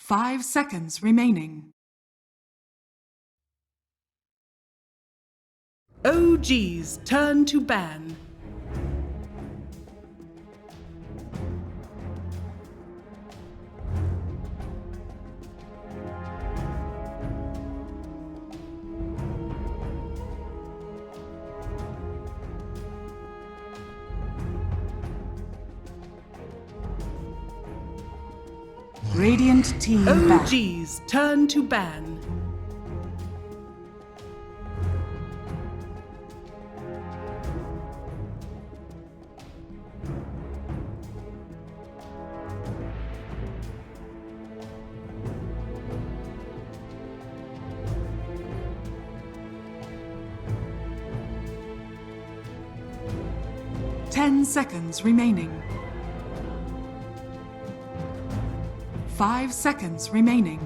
5 seconds remaining. OG's turn to ban. Radiant team ban. OG's turn to ban. Ten seconds remaining. 5 seconds remaining.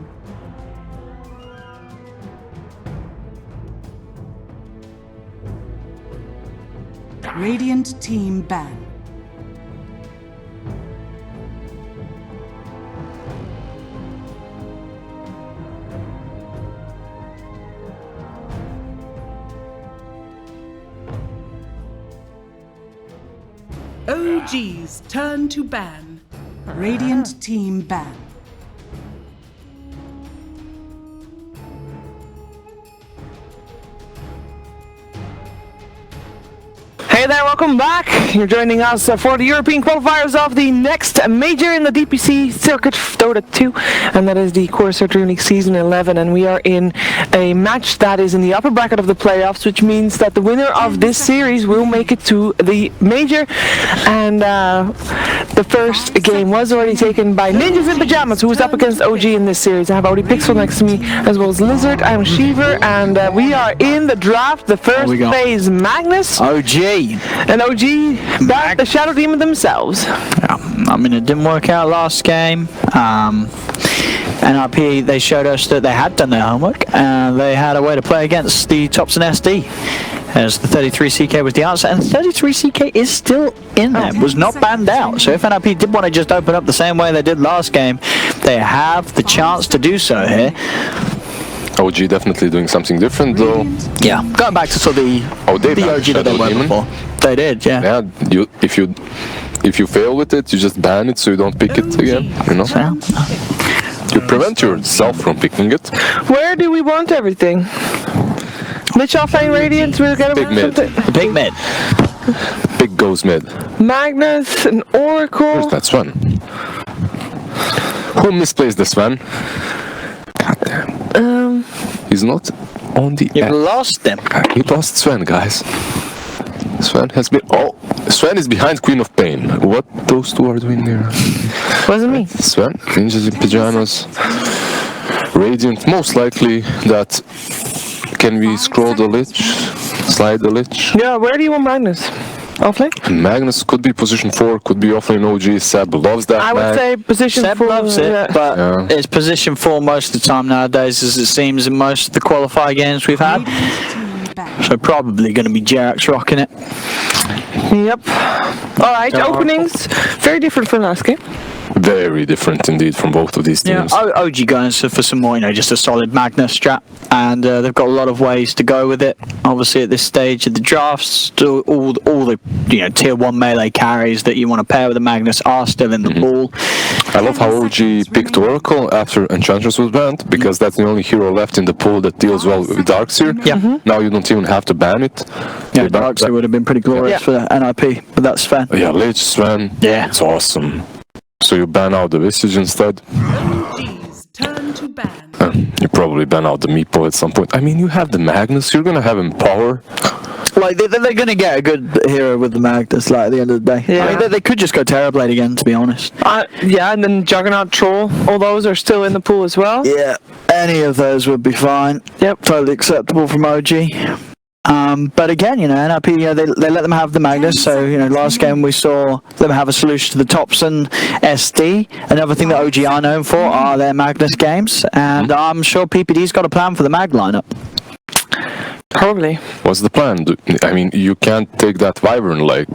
Radiant team ban. OG's turn to ban. Radiant team ban. Hey there, welcome back. You're joining us for the European qualifiers of the next major in the DPC circuit, Dota 2, and that is the Qualifier DreamLeague Season 11, and we are in a match that is in the upper bracket of the playoffs, which means that the winner of this series will make it to the major, and the first game was already taken by Ninjas in Pyjamas, who is up against OG in this series. I have Audi Pixel next to me, as well as Lizard. I'm Shiver, and we are in the draft. The first phase, Magnus. OG. And OG back the Shadow Demon themselves. Yeah, I mean, it didn't work out last game. NiP, they showed us that they had done their homework and they had a way to play against the Thompson SD. As the 33CK was the answer, and 33CK is still in there, was not banned out. So if NiP did want to just open up the same way they did last game, they have the chance to do so here. OG definitely doing something different though. Yeah, going back to sort of the OG that they were before. They did, yeah. Yeah, if you fail with it, you just ban it so you don't pick it again, you know? Yeah. You prevent yourself from picking it. Where do we want everything? Which offlane Radiant will get Big mid. The big mid. Big goes mid. Magnus and Oracle. Where's that Sven? Who misplaced the Sven? God damn. He's not on the... You lost them. He lost Sven, guys. Sven has been... Oh, Sven is behind Queen of Pain. What those two are doing there? Wasn't me. Sven, Ninjas in Pyjamas. Radiant, most likely that... Can we scroll the lich? Slide the lich? Yeah, where do you want Magnus? Offlane? Magnus could be position 4, could be offlane OG. Seb loves that. I would say position 4. Seb loves it, but it's position 4 most of the time nowadays, as it seems in most of the qualifier games we've had. So probably going to be Jerax rocking it. Yep. Alright, openings. Very different from last game. Very different indeed from both of these teams. Yeah, OG going for some more, just a solid Magnus strat, and they've got a lot of ways to go with it. Obviously, at this stage of the drafts, all the tier 1 melee carries that you want to pair with the Magnus are still in the pool. I love how OG picked Oracle after Enchantress was banned, because that's the only hero left in the pool that deals well with Darkseer. Yeah. Now you don't even have to ban it. Yeah, Darkseer would have been pretty glorious for the NiP, but that's fair. Yeah, Lich, Sven. Yeah. It's awesome. So you ban out the Visage instead. OG's turn to ban. You probably ban out the Meepo at some point. I mean, you have the Magnus, you're gonna have him power. Like, they're going to get a good hero with the Magnus, like, at the end of the day. Yeah. I mean, they could just go Terrorblade again, to be honest. Yeah, and then Juggernaut Troll, all those are still in the pool as well. Yeah, any of those would be fine. Yep, totally acceptable from OG. But again, NiP, they let them have the Magnus. So, last game we saw them have a solution to the Thompson SD. Another thing that OG are known for are their Magnus games, and I'm sure PPD's got a plan for the Mag lineup. Probably. What's the plan? I mean, you can't take that Wyvern like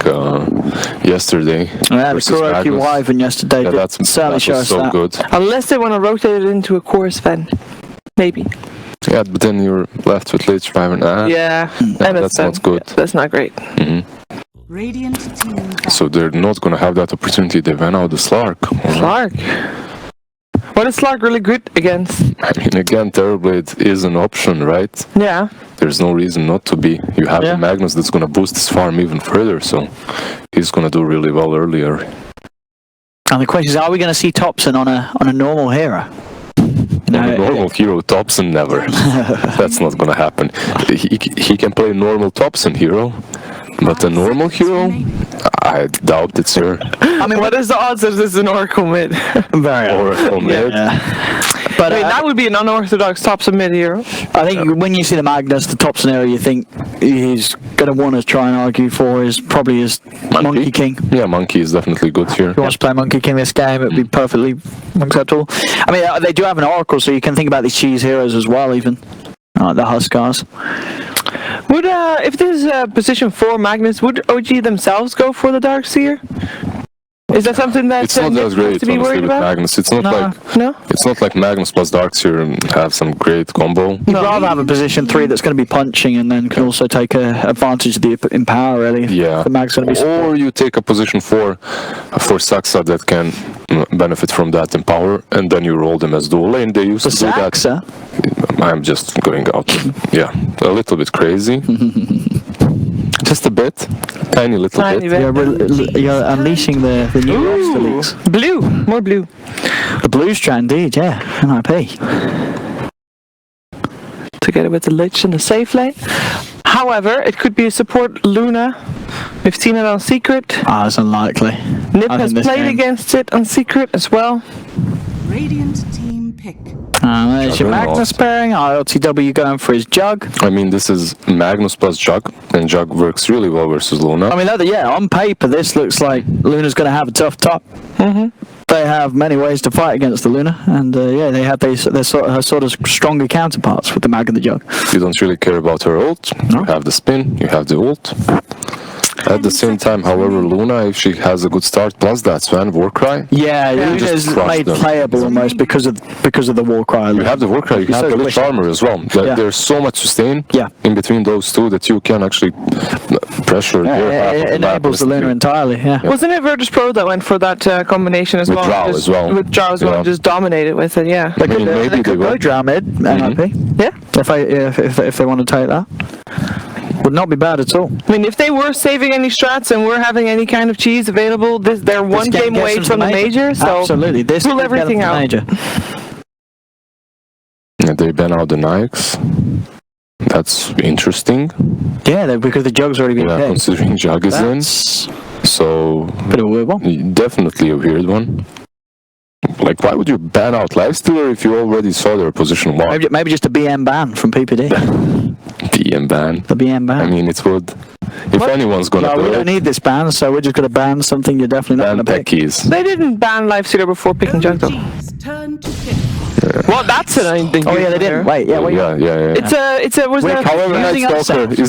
yesterday. Yeah, the versus Kuroki Magnus. Wyvern yesterday Yeah, did certainly that show was us so that. good. Unless they want to rotate it into a core Sven. Maybe. Yeah, but then you're left with Lich Wyvern. Yeah. That's not good. Yeah, that's not great. Radiant team back. So they're not gonna have that opportunity. They went out the Slark. Slark. What is Slark really good against? I mean, again, Terrorblade is an option, right? Yeah. There's no reason not to be. You have the Magnus that's gonna boost his farm even further, so he's gonna do really well earlier. And the question is, are we going to see Thompson on a normal hero? On a normal hero, Thompson never. That's not gonna happen. He can play normal Thompson hero, but a normal hero, I doubt it's her. I mean, what is the odds that this is an Oracle mid? Very Or mid. But I mean, that would be an unorthodox Thompson mid hero. I think when you see the Magnus, the Thompson hero, you think he's going to want to try and argue for is probably his Monkey King. Yeah, Monkey is definitely good here. If he wants to play Monkey King this game, it would be perfectly acceptable. I mean, they do have an Oracle, so you can think about these cheese heroes as well, even. Like the Huskars. Would, if this is position 4 Magnus, would OG themselves go for the Darkseer? Is that something that It's not NiP as has great, to be honestly, worried with about? Magnus. It's not like No? it's not like Magnus plus Darkseer and have some great combo. You'd rather have a position 3 that's going to be punching and then can also take advantage of the empower, really. Yeah. The Mag's going to be Or you take a position 4 for Saxa that can benefit from that empower, and then you roll them as dual lane. They used to do that. Saxa. I'm just going out. Yeah, a little bit crazy. Just a bit, tiny little Tiny bit. bit. You're unleashing the new roster leagues. Blue. More blue. The blue strat, indeed, yeah. NiP. Together with the Lich in the safe lane. However, it could be a support Luna. We've seen it on Secret. That's unlikely. NiP I has think this played game- against it on Secret as well. Radiant team pick. There's your Juggernaut. Magnus pairing. ILTW going for his Jug. I mean, this is Magnus plus Jug, and Jug works really well versus Luna. I mean, on paper, this looks like Luna's going to have a tough top. They have many ways to fight against the Luna, and they have their sort of stronger counterparts with the Mag and the Jug. You don't really care about her ult. No. You have the spin, you have the ult. At the same time, however, Luna, if she has a good start, plus that Swan Warcry, Yeah, Luna just is crush made them. playable almost because of the Warcry. you have the Warcry, you It's have so the Lich squishy. Armor as well. Yeah. There's so much sustain Yeah. in between those two that you can actually pressure their half of it the map enables the Luna instantly. entirely. Yeah. Wasn't it Virtus Pro that went for that combination as With well? Drow Just- as well. With Drow as well, Yeah. just dominated with it, yeah. They I mean, could, maybe they could they go will. Drow mid, NiP, Yeah. if they want to take that. Would not be bad at all. I mean, if they were saving any strats and were having any kind of cheese available, they're one This game gets away them to from the major, so absolutely. This rule could get them everything to out. Major. And they ban out the Nikes. That's interesting. Yeah, because the Jug's already been Yeah, picked. considering Jug is in. That's So, a bit of a weird one. definitely a weird one. Like, why would you ban out Lifestealer if you already saw their position 1? Maybe just a BM ban from PPD. DM ban. The BM ban. I mean, it would. If What? anyone's gonna No, we do don't it, need this ban, so we're just going to ban something you're definitely not ban going to pick. techies. they didn't ban Lifestealer before picking Jug though. OG's turn to pick. Well, that's an idea. Oh yeah, they didn't. Wait, yeah, wait. Yeah. It's a was We're that However, Night Using Stalker, ourselves.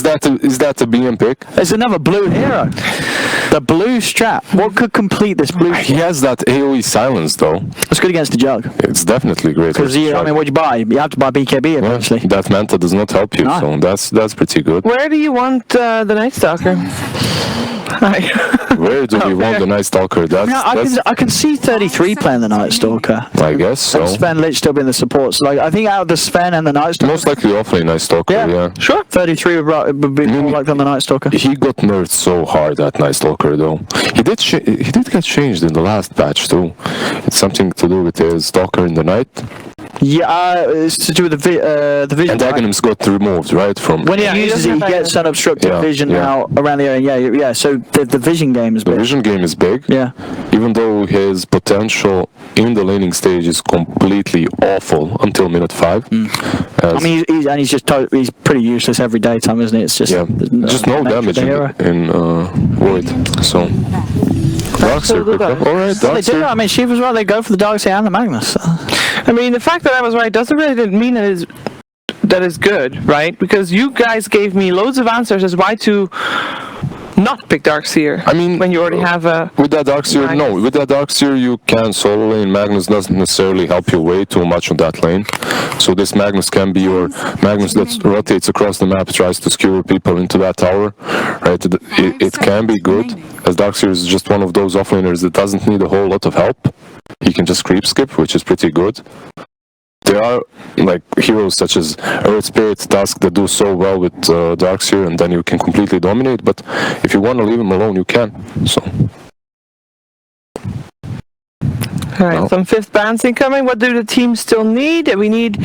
is that a BM pick? There's another blue hero. The blue strap. What could complete this blue He strap? has that AoE silence though. It's good against the Jug. It's definitely great. Because versus Jug. what you buy? You have to buy BKB Yeah, eventually. that Manta does not help you, No. so that's pretty good. Where do you want the Night Stalker? Hi. Where do we want the Night Stalker? That's, I can see 33 playing the Night Stalker. I guess so. And Sven Lich still being the support. So like, I think out of the Sven and the Night Stalker, Most likely offlane Night Stalker, yeah. sure. 33 would be more like than the Night Stalker. He got nerfed so hard, that Night Stalker, though. He did get changed in the last patch too. It's something to do with his Stalker in the night. Yeah, it's to do with the vision. And right? Aghanim's got removed, right? From When he he uses it, doesn't he have gets unobstructed Yeah, vision yeah. now around the area. Yeah. So the vision game is the big. vision game is big. Yeah. Even though his potential in the laning stage is completely awful until minute 5. I mean, he's pretty useless every daytime, isn't he? It's just Yeah, just no nature of damage the hero. in Void. So, Darkseer Good pick up. dodge. Alright, Well, they did. I Darkseer. mean, she was right. They go for the Darkseer and the Magnus. I mean, the fact that I was right doesn't really mean that that is good, right? Because you guys gave me loads of answers as why to not pick Darkseer. I mean, when you already have a with that Darkseer, Magnus. no. With that Darkseer, you can solo lane. Magnus doesn't necessarily help you way too much on that lane. So this Magnus can be your Magnus that rotates across the map, tries to skewer people into that tower. Right? It can be good. As Darkseer is just one of those offlaners that doesn't need a whole lot of help. He can just creep skip, which is pretty good. There are like heroes such as Earth Spirit, Tusk that do so well with Darkseer, and then you can completely dominate. But if you want to leave him alone, you can. So. Alright, No. some 5th bans incoming. What do the teams still need? We need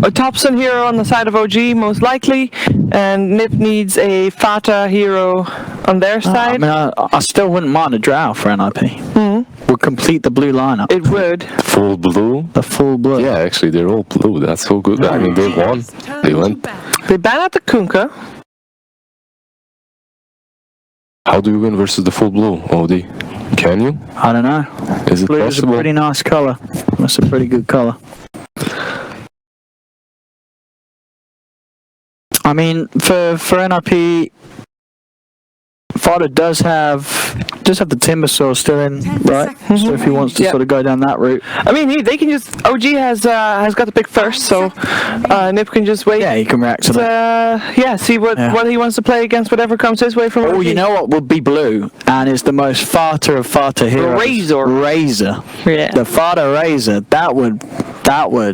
a Thompson hero on the side of OG, most likely, and NiP needs a Fata hero on their I side. mean, I still wouldn't mind a drow for NiP. Would complete the blue lineup. It would. Full blue? The full blue. Yeah, actually, they're all blue. That's so good. I mean, they won. OGs turn They to went. ban. They ban out the Kunkka. How do you win versus the full blue, OD? Can you? I don't know. Is it Blue is a possible? pretty nice color. That's a pretty good color. I mean, for NiP, Fodder does have the Timbersaw still in, 10 right? seconds So if he wants to Yeah. sort of go down that route, I mean, they can just. OG has got the pick first, so NiP can just wait. yeah, he can react to that. See what he wants to play against, whatever comes his way from Oh, OG. you know what would be blue, and is the most farter of farter heroes. Razor. Yeah. The farter Razor. That would.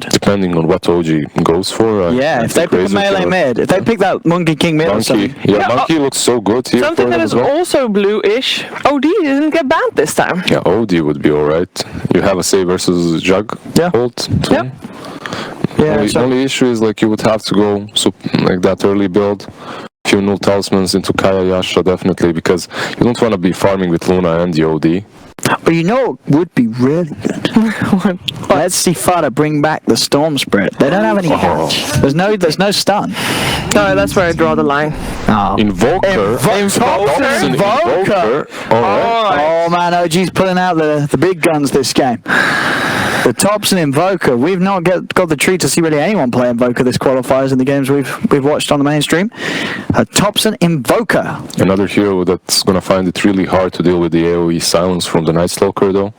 Depending on what OG goes for. Yeah, I if they think pick a Razor melee can- mid, if they pick that Monkey King mid or Monkey. something. Yeah, Yeah, Monkey looks so good here Something for that them is as well. also blue-ish. OD didn't get banned this time. Yeah, OD would be alright. You have a Say versus Jug Yeah. ult too. Yep. Yeah, Only issue is like you would have to go like that early build. Few null talismans into Kaya Yasha definitely, because you don't want to be farming with Luna and the OD. But you know what would be really good? Let's see Fada bring back the Storm Spirit. They don't have any catch. There's no stun. No, that's where I draw the line. Oh. Invoker. Thompson Invoker. Alright. Oh man, OG's pulling out the big guns this game. The Thompson Invoker. We've not got the treat to see really anyone play Invoker this qualifiers in the games we've watched on the mainstream. A Thompson Invoker. Another hero that's gonna find it really hard to deal with the AoE silence from the Night Stalker though.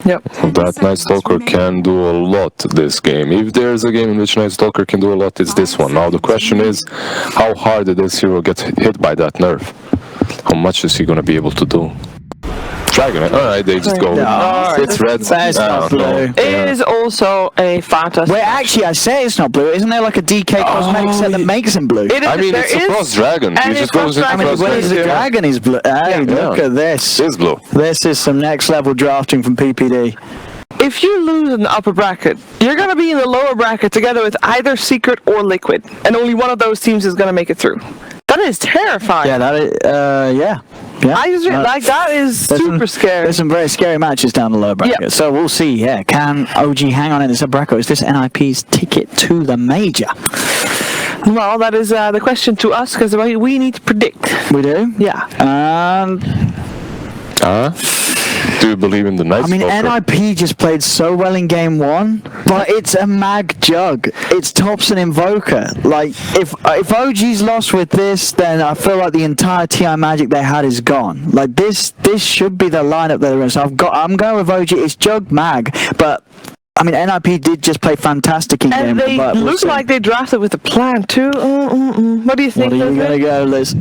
Yep. That Night Stalker can do a lot this game. If there's a game in which Night Stalker can do a lot, it's this one. Now the question is, how hard did this hero get hit by that nerf? How much is he gonna be able to do? Dragon, alright, they just go. No, It's red. that's not blue. It is also a Fata. Wait, actually, I say it's not blue. Isn't there like a DK cosmetic set that makes him blue? It is, I mean, there it's a is- cross dragon. and He it's just goes into cross I mean, cross when he's dragon. a dragon, he's blue. Hey, look at this. It is blue. This is some next level drafting from PPD. If you lose in the upper bracket, you're going to be in the lower bracket together with either Secret or Liquid, and only one of those teams is going to make it through. That is terrifying. Yeah, that is, yeah. I just like that is super scary. There's some very scary matches down the lower bracket. Yeah. So we'll see. Yeah, can OG hang on in this bracket? Is this NiP's ticket to the major? Well, that is the question to us because we need to predict. We do. Yeah. Do you believe in the Night I mean, Stalker? NiP just played so well in game one, but it's a mag jug. It's Thompson Invoker. Like, if OG's lost with this, then I feel like the entire TI magic they had is gone. Like, this should be the lineup that they're in. So I'm going with OG. It's jug mag, but I mean, NiP did just play fantastic in And game. they but we'll look see. like they drafted with a plan too. What do you think? What are you Jose? gonna go, Liz?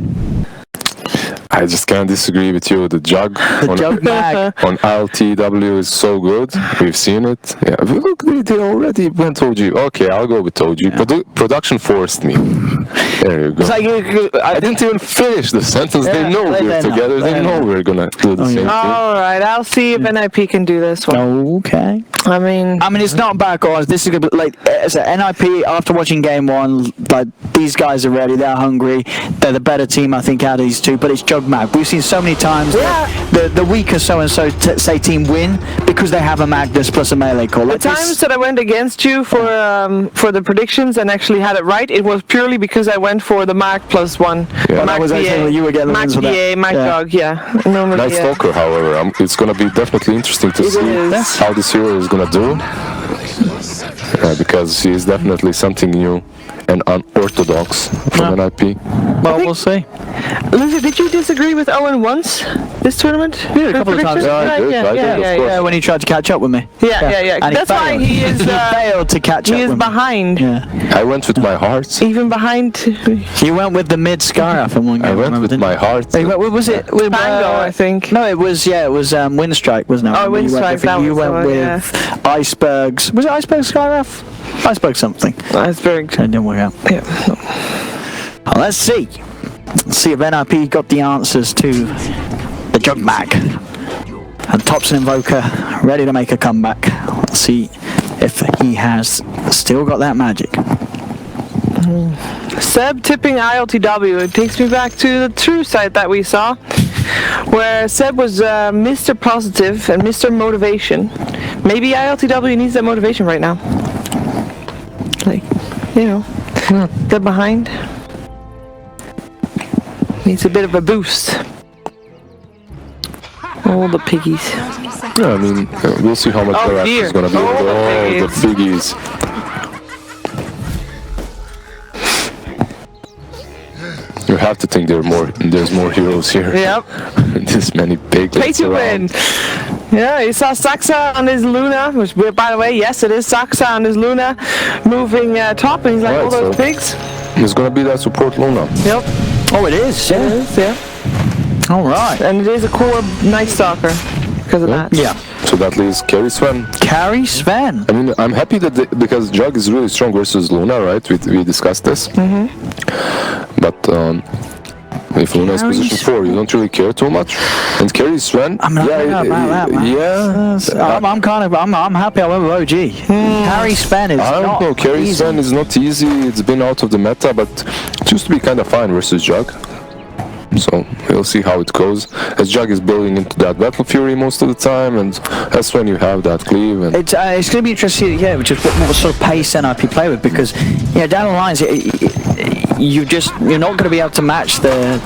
I just can't disagree with you. The jug The jug mag. on LTW is so good. We've seen it. Yeah, look, they already went OG. Okay, I'll go with OG. Production forced me. There you go. It's like I didn't even finish the sentence. Yeah, They know they we're know. together. They They know know. we're gonna do the same thing. All right, I'll see if NiP can do this one. Okay. I mean, It's not bad, guys. This is gonna be like as a NiP. After watching game one, like these guys are ready. They're hungry. They're the better team, I think, out of these two. But it's jug mag. We've seen so many times that the weaker so and so say team win because they have a Magnus plus a melee call. the Like this- times that I went against you for the predictions and actually had it right, it was purely because I went for the Mag plus one. Yeah. Mag That was PA, actually you were getting the Mag wins for that. PA, Mag Yeah. Dog, yeah. Normally, Night Stalker, however, it's gonna be definitely interesting to see is. how this hero is gonna do. Because he is definitely something new and unorthodox from NiP. Well, we'll see. Lizard, did you disagree with Owen once this tournament? Yeah, a couple of times. Yeah, I did, of course. Yeah, when he tried to catch up with me. Yeah. And That's why failed. he is. He failed to catch up He is with me. behind. Yeah. I went with my heart. Even behind. He went with the mid Scaraf in one game. I went remember, with didn't my he? heart. He went, was it? With, Tango, I think. No, it was Windstrike, wasn't it? Oh, Windstrike, that You was the went one, with Icebergs. Was it Iceberg Skyraff? Iceberg something. Iceberg. It didn't work out. Yeah. Well, let's see. Let's see if NiP got the answers to the Jug Mag. And Topson Invoker ready to make a comeback. Let's see if he has still got that magic. Seb tipping ILTW. It takes me back to the true site that we saw, where Seb was Mr. Positive and Mr. Motivation. Maybe ILTW needs that motivation right now. Like, you know, get behind. Needs a bit of a boost. All the piggies. Yeah, I mean, we'll see how much Oh, their act dear. is gonna be. Oh, the The piggies. You have to think there's more heroes here. Yep. This many Pay piglets to around. win. Yeah, you saw Saxa on his Luna, which, by the way, yes, it is Saxa on his Luna, moving top, and he's like, Right, all those so- pigs. It's gonna be that support Luna. Yep, Oh, it is. it is, yeah. All right. And it is a core Night Stalker because of that. Yeah. So that leaves Carry Sven. Carry Sven. I mean, I'm happy that because Jug is really strong versus Luna, right? We discussed this. But if Luna is Carry position 4, you don't really care too much. And Carry Sven, I'm not about that, man. I'm happy I went with OG. Carry Sven is I don't not know, Carry easy. Sven is not easy. It's been out of the meta, but it used to be kind of fine versus Jug. So we'll see how it goes. As Jug is building into that Battle Fury most of the time, and that's when you have that cleave. And It's going to be interesting, yeah, which is what sort of pace NiP play with, because down the lines you're not going to be able to match the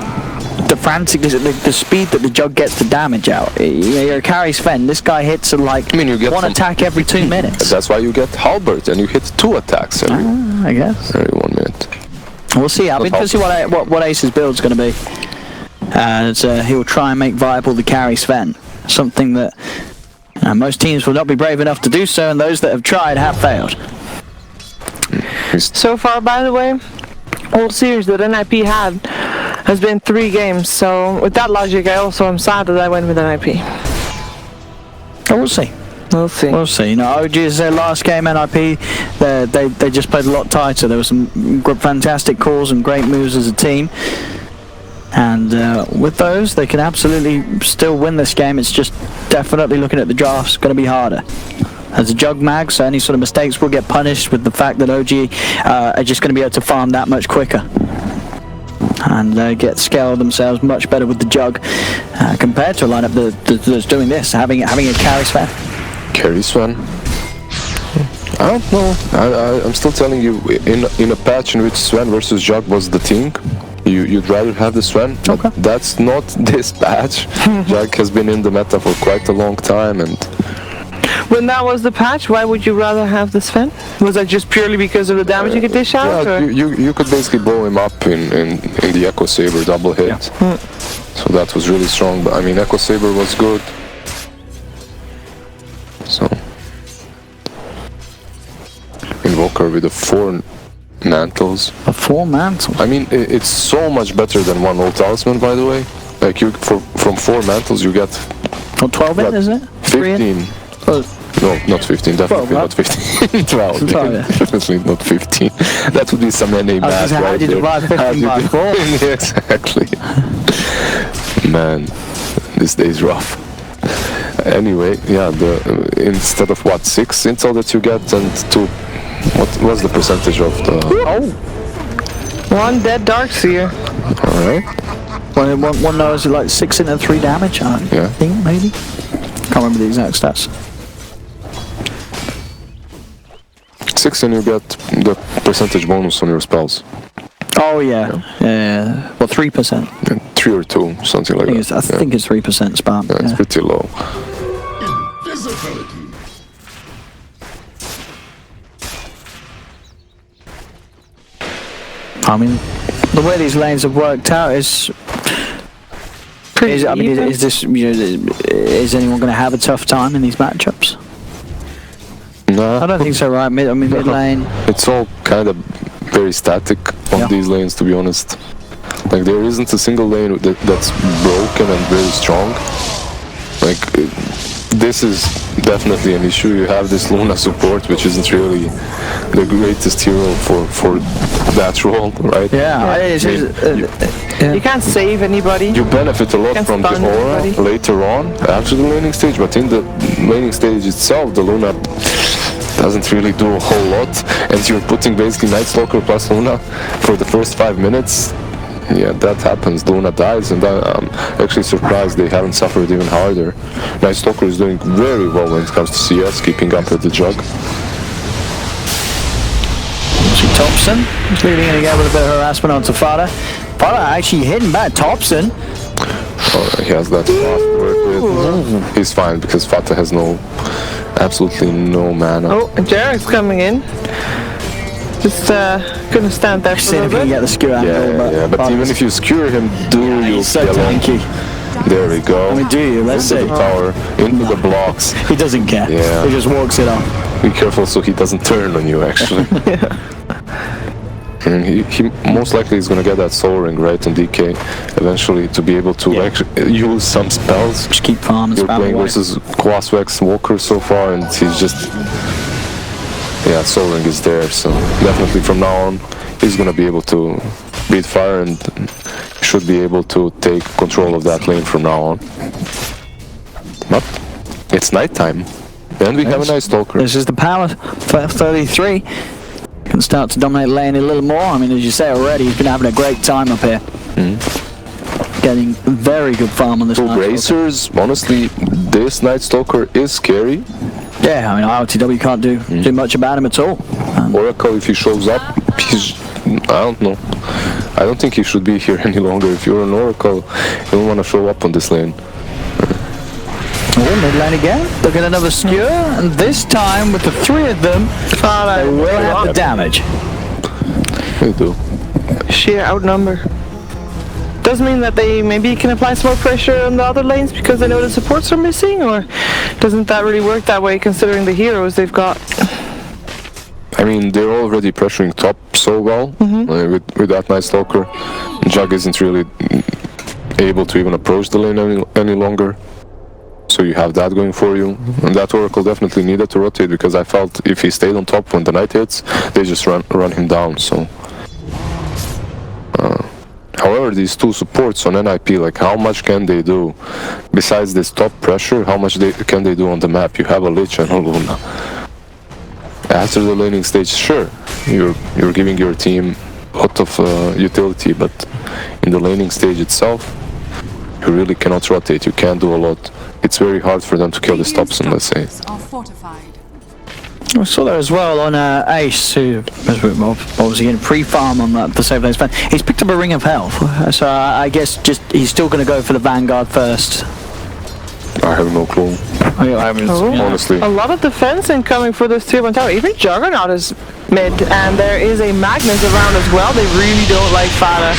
frantic, the speed that the Jug gets the damage out. You're a Carry Sven. This guy hits like you get one some- attack every 2 minutes. that's why you get Halbert, and you hit 2 attacks every, I guess. every 1 minute. We'll see. I'll be interested to see what Ace's build's going to be. He'll try and make viable the Carry Sven, something that most teams will not be brave enough to do so, and those that have tried have failed. So far, by the way, all series that NiP had has been 3 games. So with that logic, I also am sad that I went with NiP. Oh, we'll see. We'll see. We'll see. OG's last game, NiP, they just played a lot tighter. There were some fantastic calls and great moves as a team. And with those, they can absolutely still win this game. It's just definitely looking at the drafts, going to be harder. As a Jug Mag, so any sort of mistakes will get punished with the fact that OG are just going to be able to farm that much quicker. And get scaled themselves much better with the Jug compared to a lineup that's doing this, having a Carry Sven. Carry Sven. I don't know. I'm still telling you, in a patch in which Sven versus Jug was the thing, you'd rather have the Sven. Okay. But that's not this patch. Jug has been in the meta for quite a long time, and When that was the patch, why would you rather have the Sven? Was that just purely because of the damage you could dish out? yeah, Or? you could basically blow him up in the Echo Saber double hit. So that was really strong. But I mean, Echo Saber was good. So Invoker with the 4 mantles. A 4 mantle. I mean, it's so much better than 1 old talisman, by the way. Like from 4 mantles, you get Or 12 in, What? isn't it? 15. Oh, No, not 15. Definitely 12, not 15. 12. 12, yeah. Definitely not 15. That would be some NA math how right do you there. divide 15 How do you by 4? Yeah, exactly. Man, this day is rough. Anyway, yeah, instead of 6 intel that you get, and 2. What was the percentage of the? Oh! 1 dead Darkseer. All right. one knows like 6 into 3 damage, I Yeah. think, maybe. Can't remember the exact stats. 6 and you get the percentage bonus on your spells. Oh yeah, yeah. Well, 3%. And 3 or 2, something like that. I think it's 3% spam. Yeah, it's pretty low. I mean, the way these lanes have worked out is this, is anyone going to have a tough time in these matchups? Nah. I don't think so, right? Mid lane. It's all kind of very static on these lanes, to be honest. Like, there isn't a single lane that's broken and very strong. Like, this is definitely an issue. You have this Luna support, which isn't really the greatest hero for that role, right? You can't save anybody. You benefit a lot from the aura later on, after the laning stage, but in the laning stage itself, the Luna doesn't really do a whole lot, and you're putting basically Night Stalker plus Luna for the first 5 minutes. Yeah, that happens. Luna dies, and I'm actually surprised they haven't suffered even harder. Night Stalker is doing very well when it comes to CS, keeping up with the jug. Thompson is leading in again with a bit of harassment on Fada. Fada actually hitting back Thompson. Oh, he has that fast to work with. He's fine because Fata has absolutely no mana. Oh, Jarek's coming in. Just gonna stand there for a little bit. Get the skewer yeah, but even if you skewer him, he's so tanky. There we go. I mean, do you? Let's see. Into the tower, into the blocks. He doesn't care. Yeah. He just walks it off. Be careful so he doesn't turn on you, actually. And he most likely is gonna get that soul ring right on DK eventually to be able to actually use some spells. Just keep farming. You're playing versus Quaswex Walker so far, and he's just. Yeah, soul ring is there, so definitely from now on he's gonna be able to beat fire and should be able to take control of that lane from now on. But it's nighttime, and we have a Night Stalker. This is the power for 33. Can start to dominate lane a little more. I mean, as you say already, he's been having a great time up here. Getting very good farm on this Night Bracers, honestly, this Night Stalker is scary. Yeah, I mean, IOTW can't do much about him at all. Oracle, if he shows up, I don't know. I don't think he should be here any longer. If you're an Oracle, you don't want to show up on this lane. Oh, mid lane again. Look at another skewer, and this time with the 3 of them, they will have the damage. They do. Sheer outnumber. Does mean that they maybe can apply some more pressure on the other lanes because they know the supports are missing, or doesn't that really work that way considering the heroes they've got? I mean, they're already pressuring top so well with that Night Stalker. Jug isn't really able to even approach the lane any longer. So you have that going for you. And that Oracle definitely needed to rotate because I felt if he stayed on top when the Knight hits, they just run him down. So. However, these two supports on NiP, like how much can they do? Besides this top pressure, how much can they do on the map? You have a Lich and a Luna. After the laning stage, sure, you're giving your team a lot of utility, but in the laning stage itself, you really cannot rotate, you can't do a lot. It's very hard for them to kill this Thompson, let's say. We saw that as well on Ace, who obviously getting pre-farm on the save lanes. He's picked up a Ring of Health, so I guess just he's still going to go for the Vanguard first. I have no clue. Honestly. A lot of defense incoming for this tier 1 tower. Even Juggernaut is mid, and there is a Magnus around as well. They really don't like Fada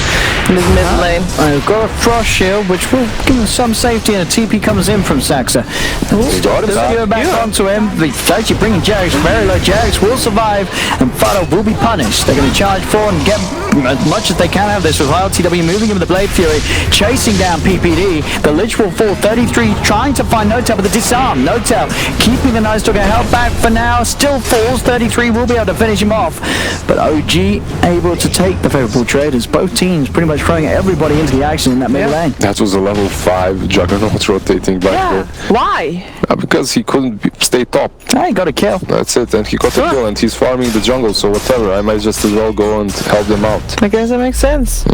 in this mid lane. We've got a Frost Shield, which will give him some safety, and a TP comes in from Saxa. Go back onto him. It's actually bringing Jarex very low. Jarex will survive, and Fada will be punished. They're going to charge forward and get as much as they can out of this with ILTW moving him with the Blade Fury, chasing down PPD. The Lich will fall. 33 trying to find Notel, but the disarm. Notel keeping the Night Stalker held back for now. Still falls. 33 will be able to finish him off, but OG able to take the favourable trade as both teams pretty much throwing everybody into the action in that mid lane. That was a level 5 Juggernaut rotating back there. Why? Because he couldn't stay top. He got a kill. That's it, and he got a kill, and he's farming the jungle, so whatever, I might just as well go and help them out. I guess that makes sense.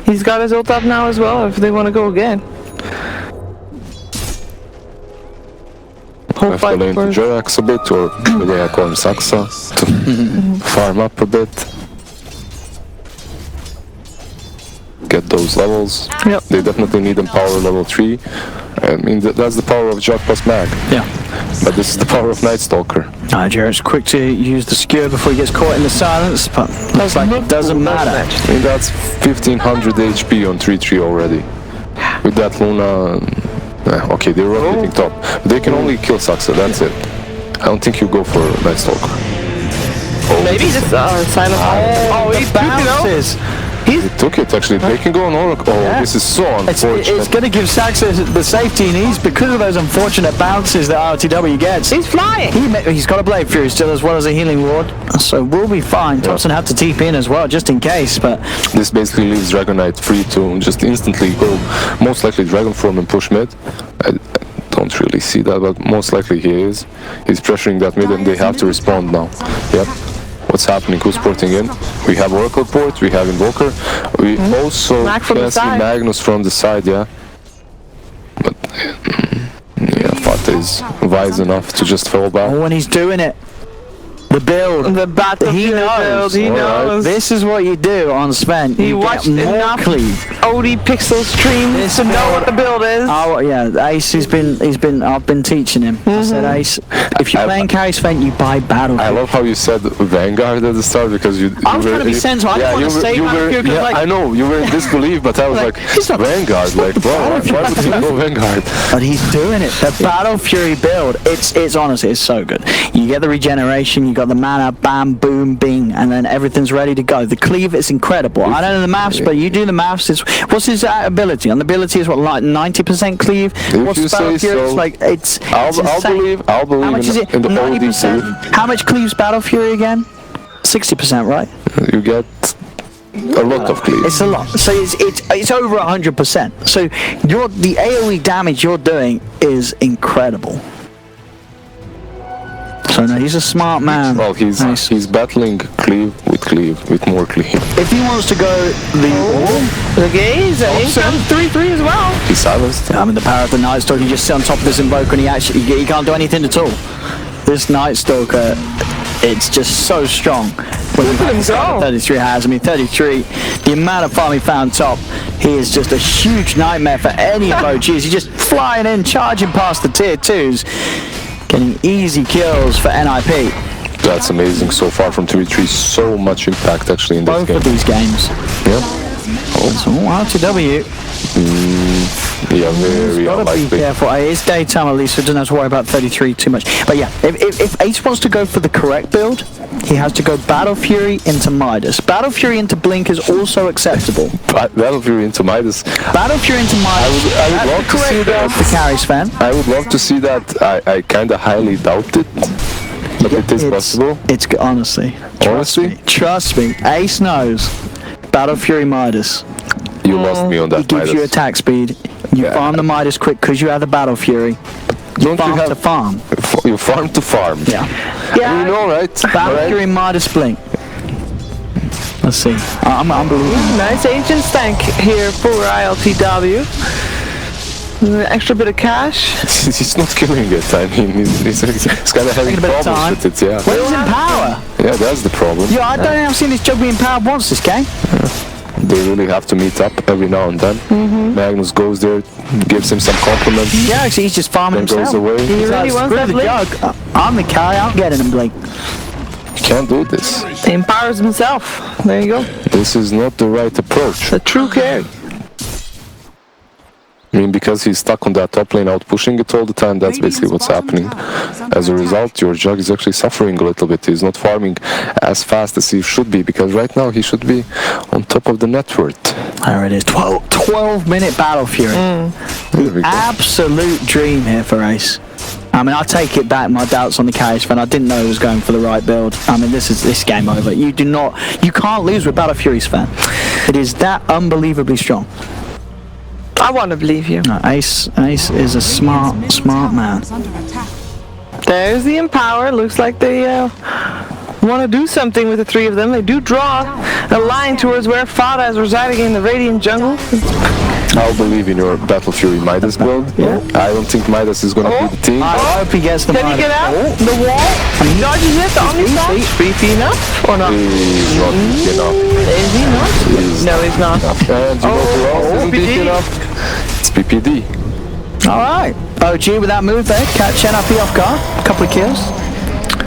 He's got his ult up now as well if they want to go again. Left the lane to Jerax a bit, or the way I call him Saxa, to farm up a bit. Get those levels. Yep. They definitely need them power level 3. I mean, that's the power of Jug plus Mag. Yeah. But this is the power of Night Stalker. Jarrett's quick to use the skewer before he gets caught in the silence, but looks like it doesn't matter. I mean, that's 1500 HP on 3-3 already. With that Luna, okay, they're rotating top. They can only kill Saxa, that's it. I don't think you go for Night Stalker. Maybe just silent. Oh, he bounces. He took it actually. They can go on Oracle. Oh, this is so unfortunate. It's going to give Saxa the safety he needs because of those unfortunate bounces that RTW gets. He's flying. He's got a Blade Fury still as well as a healing ward, so we'll be fine. Thompson had to TP in as well just in case, but this basically leaves Dragon Knight free to just instantly go most likely Dragon Form and push mid. I don't really see that, but most likely he is. He's pressuring that mid and they have to respond now. Yep. What's happening? Who's porting in? We have Oracle port, we have Invoker. We also can see Magnus from the side, yeah. But yeah, Fata is wise enough to just fall back. when he's doing it, the build, The battle he knows. He knows. This is what you do on Sven. He You watched get more enough cleave. OD Pixel streams to know what the build is. Oh yeah, Ace I've been teaching him. I said, Ace, if you're playing carry Sven, you buy Battle. I love how you said Vanguard at the start because you I was trying to be sensible. I didn't want to say Battlefield because I know, you were in disbelief, but I was like Vanguard, like, bro, why would you go Vanguard? But he's doing it. The Battle Fury build, it's honestly, it's so good. You get the regeneration, you got the mana, bam, boom, bing, and then everything's ready to go. The cleave is incredible. I don't know the maths, but you do the maths. What's his ability? On the ability is what, like 90% cleave? If you say so, it's like I'll believe How much is it? in the 90%. OD. How much cleaves Battle Fury again? 60%, right? You get a lot of cleave. It's a lot. So it's over 100%. So the AoE damage you're doing is incredible. So no, he's a smart man. Well, he's battling cleave with more cleave. If he wants to go The gaze, and he comes 3-3 as well. He's silenced. I mean, the power of the Night Stalker, you just sit on top of this Invoker and he can't do anything at all. This Night Stalker, it's just so strong. When Look at him go. 33 has, I mean 33, the amount of farm he found top, he is just a huge nightmare for any MOGs. He's just flying in, charging past the tier 2s, getting easy kills for NiP. That's amazing so far from 3-3. So much impact actually in this Both game. of these games. Yeah. So RTW. Yeah, very Gotta be unlikely. careful. It's daytime at least, so doesn't have to worry about 33 too much. But yeah, if Ace wants to go for the correct build, he has to go Battle Fury into Midas. Battle Fury into Blink is also acceptable. Battle Fury into Midas. Battle Fury into Midas. I would love to see that. For carries fan. I would love to see that. I kind of highly doubt it, but it is possible. It's honestly. Honestly, Trust me. Ace knows. Battle Fury Midas. you lost me on that. It gives Midas. you attack speed. You farm the Midas quick because you have the Battle Fury. Don't Farm you have to farm. You farm to farm. Yeah. You know, right? Battle Fury Midas Blink. Let's see. I'm unbelievable. Nice ancient stank here for ILTW. Extra bit of cash. He's not killing it. I mean, he's kind of having Taking a bit of time. problems with it. Yeah. Where's in power? Yeah, that's the problem. Yeah, I don't think I've seen this jug being powered once this game. They really have to meet up every now and then. Magnus goes there, gives him some compliments, Yeah, actually, he's just farming then himself. goes away. He really Screw wants that the blink. jug. I'm the carry. I'm getting him, Blake. You can't do this. He empowers himself. There you go. This is not the right approach. The true carry. I mean, because he's stuck on that top lane out pushing it all the time, that's basically what's happening. As a result, your jug is actually suffering a little bit. He's not farming as fast as he should be, because right now he should be on top of the net worth. There it is. 12-minute Battle Fury. There we go. Absolute dream here for Ace. I mean, I take it back, my doubts on the carries fan. I didn't know he was going for the right build. I mean, this game over. You can't lose with Battle Fury's fan. It is that unbelievably strong. I want to believe you. No, Ace is a smart man. There's the Empower. Looks like they want to do something with the three of them. They do draw a line towards where Fada is residing in the Radiant jungle. I'll believe in your Battle Fury Midas build. Yeah. I don't think Midas is going to be the team. I hope he gets the Can he Midas. get out? The wall? He dodges it. The Omni Slash. Beefy enough or not? He's not big enough. Is he not? No, he's not. And you know who else isn't big PPD. enough? It's PPD. Alright. OG with that move there. Catch NiP off guard. A couple of kills.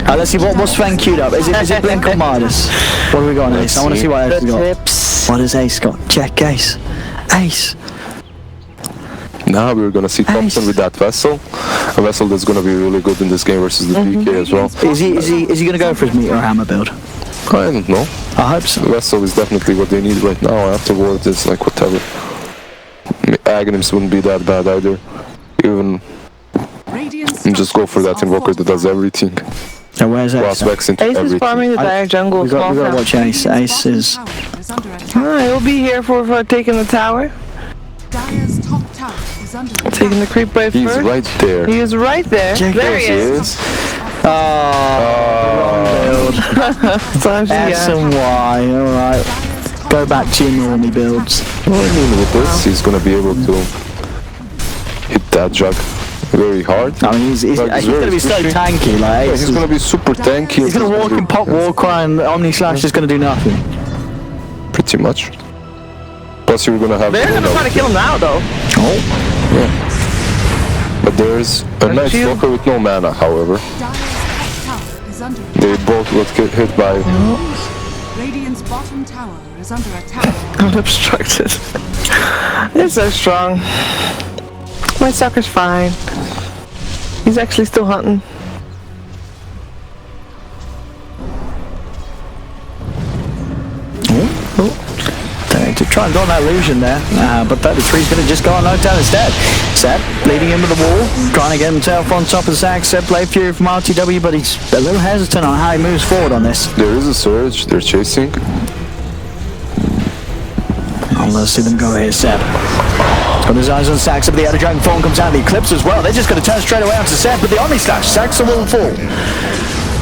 Let's see what's Sven queued up. Is it Blink or Midas? What have we got on Ace? I want to see what Ace has got. Tips. What has Ace got? Check Ace. Ace. Now we're gonna see Thompson with that Vessel. A Vessel that's gonna be really good in this game versus the PK as well. Is he gonna go for his meat or hammer build? I don't know. I hope so. Vessel is definitely what they need right now. Afterwards, it's like whatever. Aghanims wouldn't be that bad either. Even just go for that Invoker that does everything. So where's Ace? Cross Vex into Ace is everything. farming the dire jungle. We got to watch Ace. Ace is... He'll be here for taking the tower. Dire's top tower is under attack. Taking the creep wave He's first. right there. He is right there. There he is. Oh, Sometimes, S and Y, alright. Go back to your normie builds. Well, I mean, with this, he's gonna be able to hit that jug very hard. I mean, he's gonna be so tanky, like... Yeah, he's gonna be super tanky. He's gonna walk and pop Warcry and Omni Slash is gonna do nothing. Pretty much. Plus, you're gonna have... They're gonna try to kill him now, though. Oh. Yeah. But there's a nice Stalker with no mana, however. Dire's top tower is under attack. They both got hit by... Radiant's bottom tower is under attack. Unobstructed. They're so strong. My sucker's fine. He's actually still hunting. To try and go on that illusion there, but 33's going to just go on no down instead. Seb leading him to the wall, trying to get himself on top of Zach. Seb play Fury from RTW, but he's a little hesitant on how he moves forward on this. There is a surge, they're chasing. Oh, let's see them go here, Seb. He's got his eyes on Sax, but the other Dragon Form comes out, the Eclipse as well. They're just going to turn straight away onto Seb, but the Omni Slash, Sax will fall.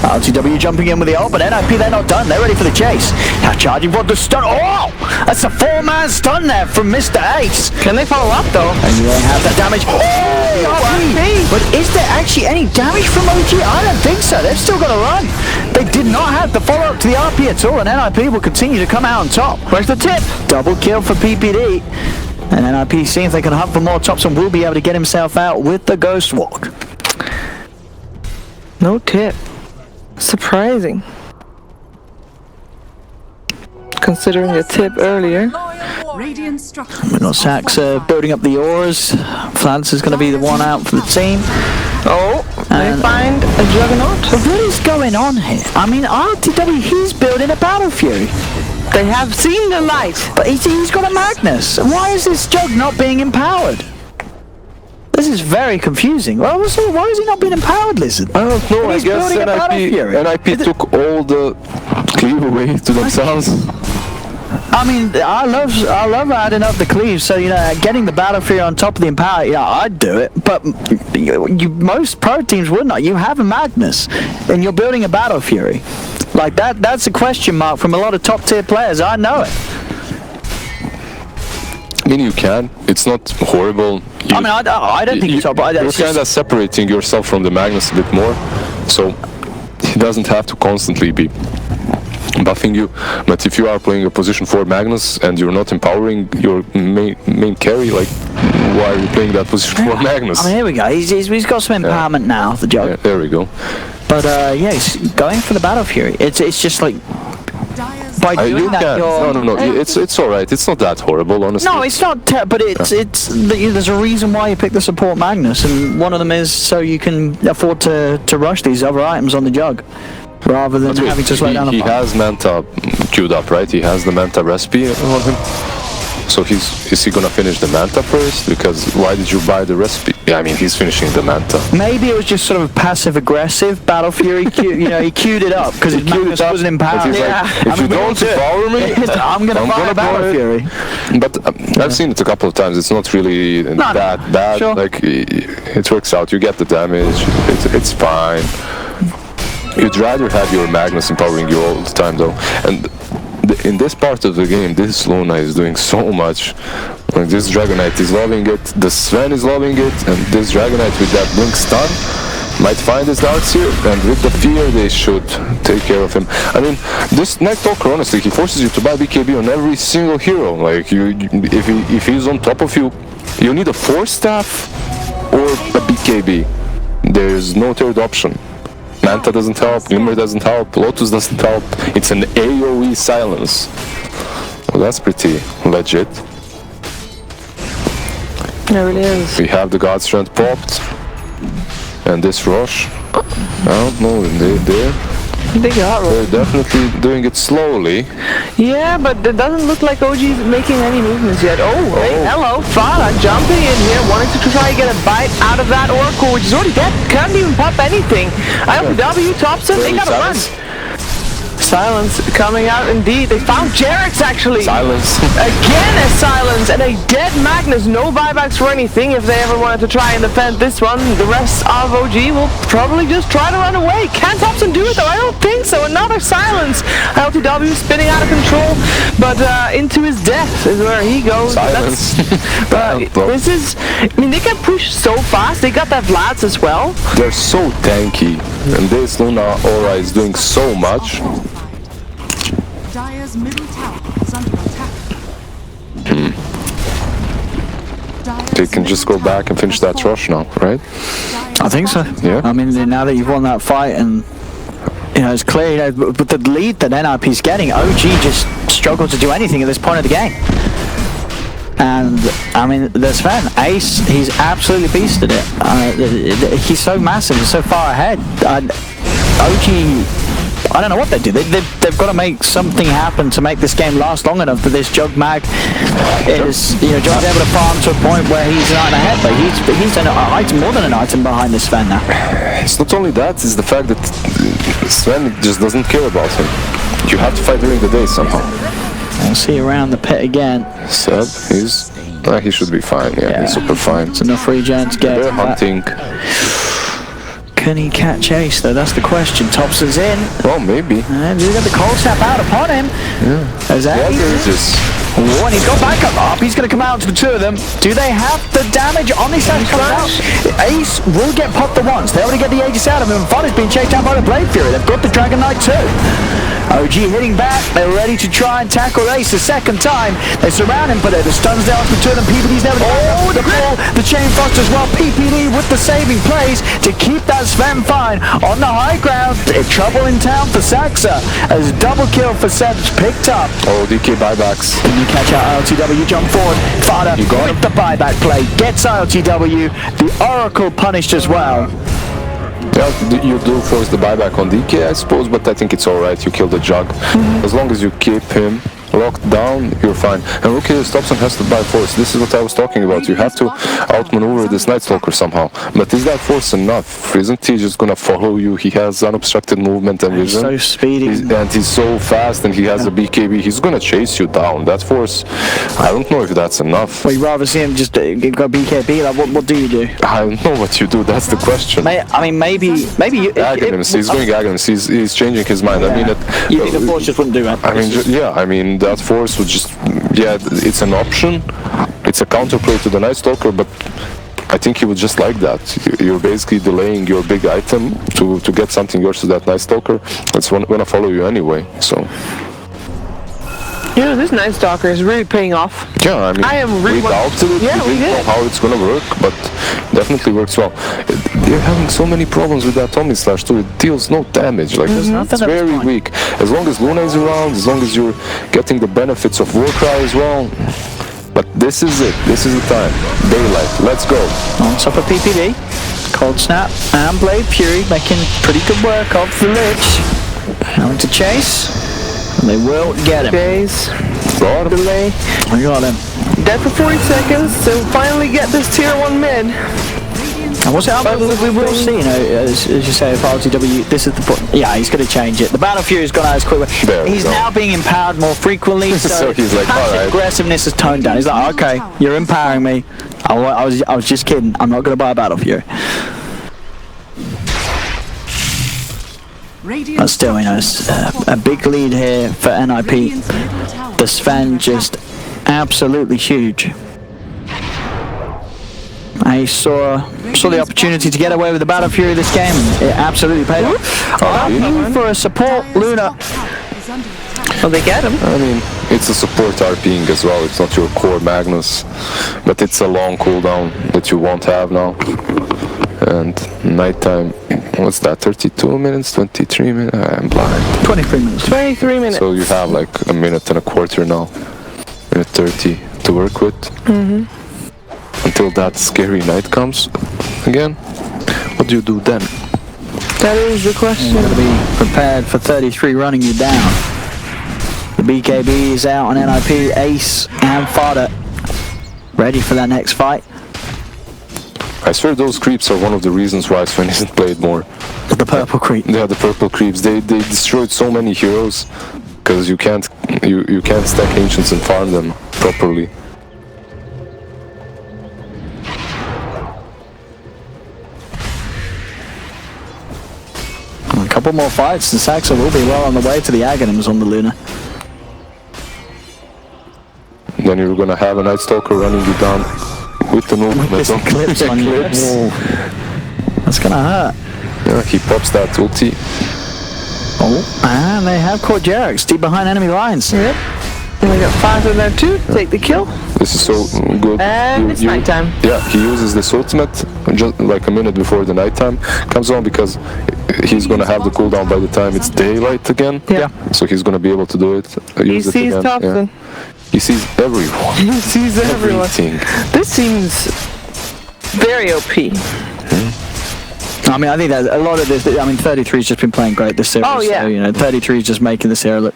RTW jumping in with the ult, but NiP, they're not done. They're ready for the chase. Now charging for the stun. Oh! That's a 4-man stun there from Mr. Ace. Can they follow up, though? And you have that damage. Oh! But is there actually any damage from OG? I don't think so. They've still got to run. They did not have the follow-up to the RP at all, and NiP will continue to come out on top. Where's the tip? Double kill for PPD. And NiP, seeing if they can hunt for more tops and will be able to get himself out with the Ghost Walk. No tip. Surprising. Considering the tip earlier. Radiant structure. We've got Sax building up the auras. Flans is going to be the one out for the team. Oh, they find a Juggernaut. But what is going on here? I mean, RTW, he's building a Battle Fury. They have seen the light. But he's got a Magnus. Why is this Jug not being empowered? This is very confusing. Well, why is he not being empowered, Lizard? I don't know, I guess NiP took all the cleave away to themselves. I mean, I love adding up the cleaves, so, you know, getting the Battle Fury on top of the Empower, yeah, I'd do it, but most pro teams would not. You have a Magnus, and you're building a Battle Fury. Like, that's a question mark from a lot of top-tier players, I know it. I mean, you can. It's not horrible. I mean, I don't think it's horrible. You're kind of separating yourself from the Magnus a bit more, so he doesn't have to constantly be buffing you. But if you are playing a position 4 Magnus and you're not empowering your main carry, like, why are you playing that position 4 Magnus? I mean, here we go. He's got some empowerment now, the Jug. Yeah, there we go. But yeah, he's going for the Battle Fury. It's just like... By doing that, no, it's all right. It's not that horrible, honestly. No, it's not. But there's a reason why you pick the support Magnus, and one of them is so you can afford to rush these other items on the Jug, rather than having to slow down. He has Manta queued up, right? He has the Manta recipe on him. So is he gonna finish the Manta first? Because why did you buy the recipe? Yeah, I mean, he's finishing the Manta. Maybe it was just sort of passive-aggressive Battle Fury. You know, he queued it up because his Magnus wasn't empowered. Yeah. Like, if you don't empower me, I'm gonna buy Battle Fury. But I've seen it a couple of times. It's not really that bad. Sure. Like, it works out. You get the damage. It's fine. You'd rather have your Magnus empowering you all the time, though. And in this part of the game, this Luna is doing so much. Like, this Dragonite is loving it, the Sven is loving it, and this Dragonite with that Blink stun might find his darts here, and with the fear they should take care of him. I mean, this Night Talker, honestly, he forces you to buy BKB on every single hero. Like, if he's on top of you, you need a Force Staff a BKB. There's no third option. Manta doesn't help, Glimmer doesn't help, Lotus doesn't help. It's an AoE silence. Well, that's pretty legit. It really is. We have the God Strength popped. And this rush. I don't know, They got they're definitely doing it slowly. Yeah, but it doesn't look like OG's making any movements yet. Oh, hey, hello, Fada jumping in here, wanting to try and get a bite out of that Oracle, which is already dead. Can't even pop anything. ILTW tops him, they gotta run. Silence coming out indeed. They found Jarex actually. Silence. Again a silence and a dead Magnus. No buybacks for anything if they ever wanted to try and defend this one. The rest of OG will probably just try to run away. Can Thompson do it though? I don't think so. Another silence. LTW spinning out of control, but into his death is where he goes. Silence. This is, I mean, they can push so fast. They got that Vlads as well. They're so tanky. And this Luna Aura is doing so much. Dire's middle tower is under attack. They can just go back and finish that rush now, right? I think so. Yeah. I mean, now that you've won that fight and, you know, it's clear, you know, with the lead that NiP's getting, OG just struggled to do anything at this point of the game. And, I mean, the Sven, Ace, he's absolutely beasted it. He's so massive, he's so far ahead. OG, I don't know what they do. They've got to make something happen to make this game last long enough that this Jug Mag is, you know, Jug's able to farm to a point where he's an item ahead, but he's an item, more than an item behind this Sven now. It's not only that, it's the fact that Sven just doesn't care about him. You have to fight during the day somehow. We'll see around the pit again. Seb, he should be fine, yeah, he's super fine. It's enough regen to get They're hunting. Can he catch Ace though? That's the question. Thompson's in. Well, maybe. And he's got the cold snap out upon him. Yeah. As that Just... Oh, and he's got back up. He's going to come out to the two of them. Do they have the damage on these guys coming out? Ace will get popped the once. They already get the Aegis out of him. Fun is being chased out by the Blade Fury. They've got the Dragon Knight too. OG hitting back. They're ready to try and tackle Ace a second time. They surround him, but the stuns down to the two of them. PPD's never the ball. The Chain Frost as well. PPD with the saving plays to keep that Sven fine on the high ground. Trouble in town for Saxa as double kill for Seb's picked up. Oh, DK buybacks. Can you catch out ILTW? Jump forward. Fada with the buyback play. Gets ILTW. The Oracle punished as well. Yeah, you do force the buyback on DK, I suppose, but I think it's alright. You kill the Jug. As long as you keep him locked down, you're fine. And look here, Stopson has to buy force. This is what I was talking about. You have to outmaneuver this Night Stalker somehow. But is that force enough? Isn't he just gonna follow you? He has unobstructed movement and vision. So speedy. And he's so fast and he has a BKB. He's gonna chase you down. That force, I don't know if that's enough. Well, you'd rather see him just go BKB. Like, what do you do? I don't know what you do. That's the question. I mean, maybe you... Aghanim's. He's going Aghanim's. He's changing his mind. Yeah. I mean, you think the force just wouldn't do that? I mean, yeah. I mean, that force would just, yeah, it's an option. It's a counterplay to the Night Stalker, but I think he would just like that. You're basically delaying your big item to get something yours to that Night Stalker. That's gonna follow you anyway. So. Yeah, this Night Stalker is really paying off. Yeah, I mean, we doubted it. Yeah, we didn't know did. how it's gonna work, but definitely works well. They're having so many problems with that Omni Slash too. It deals no damage. Like it's very weak. As long as Luna is around, as long as you're getting the benefits of Warcry as well. But this is it. This is the time. Daylight. Let's go. On top of PPD, Cold Snap and Blade Fury making pretty good work of the Lich. Going to chase. And they will get him. Chase. Got him. Delay. We got him. Dead for 40 seconds to finally get this tier 1 mid. And what's it? We will see, you know, as you say, if RTW, this is the point. Yeah, he's going to change it. The Battle Fury's gone out as quick. He's now being empowered more frequently, so he's like, passive aggressiveness is toned down. He's like, okay, you're empowering me. I was just kidding. I'm not going to buy a Battle Fury. But still, you know, a big lead here for NiP. The Sven just absolutely huge. I saw the opportunity to get away with the Battle Fury this game. It absolutely paid off. For a support Luna. Well, they get him. I mean, it's a support RPing as well. It's not your core Magnus, but it's a long cooldown that you won't have now. And nighttime, what's that? 32 minutes, 23 minutes? I'm blind. 23 minutes. 23 minutes. So you have like a minute and a quarter now, minute 30 to work with. Until that scary night comes again. What do you do then? That is the question. You've got to be prepared for 33 running you down. The BKB is out on NiP, Ace and Fada. Ready for that next fight. I swear those creeps are one of the reasons why Sven isn't played more. The purple creep. Yeah, the purple creeps. They destroyed so many heroes because you can't stack ancients and farm them properly. A couple more fights and Saxa will be well on the way to the Aghanims on the Luna. Then you're gonna have a Night Stalker running you down with the movement. With the clips on you. That's gonna hurt. Yeah, he pops that ulti. Oh, and they have caught Jerax deep behind enemy lines. Yep. And we got 5 in there too. Take the kill. This is so good. And it's nighttime. Yeah, he uses this ultimate just like a minute before the nighttime comes on because he's gonna have the cooldown by the time it's daylight again. Yeah. So he's gonna be able to do it. He sees Thompson. He sees everyone. He sees everyone. Everything. This seems very OP. I mean, I think that a lot of this, I mean, 33's just been playing great this series. Oh, yeah. So, you know, 33's just making this era look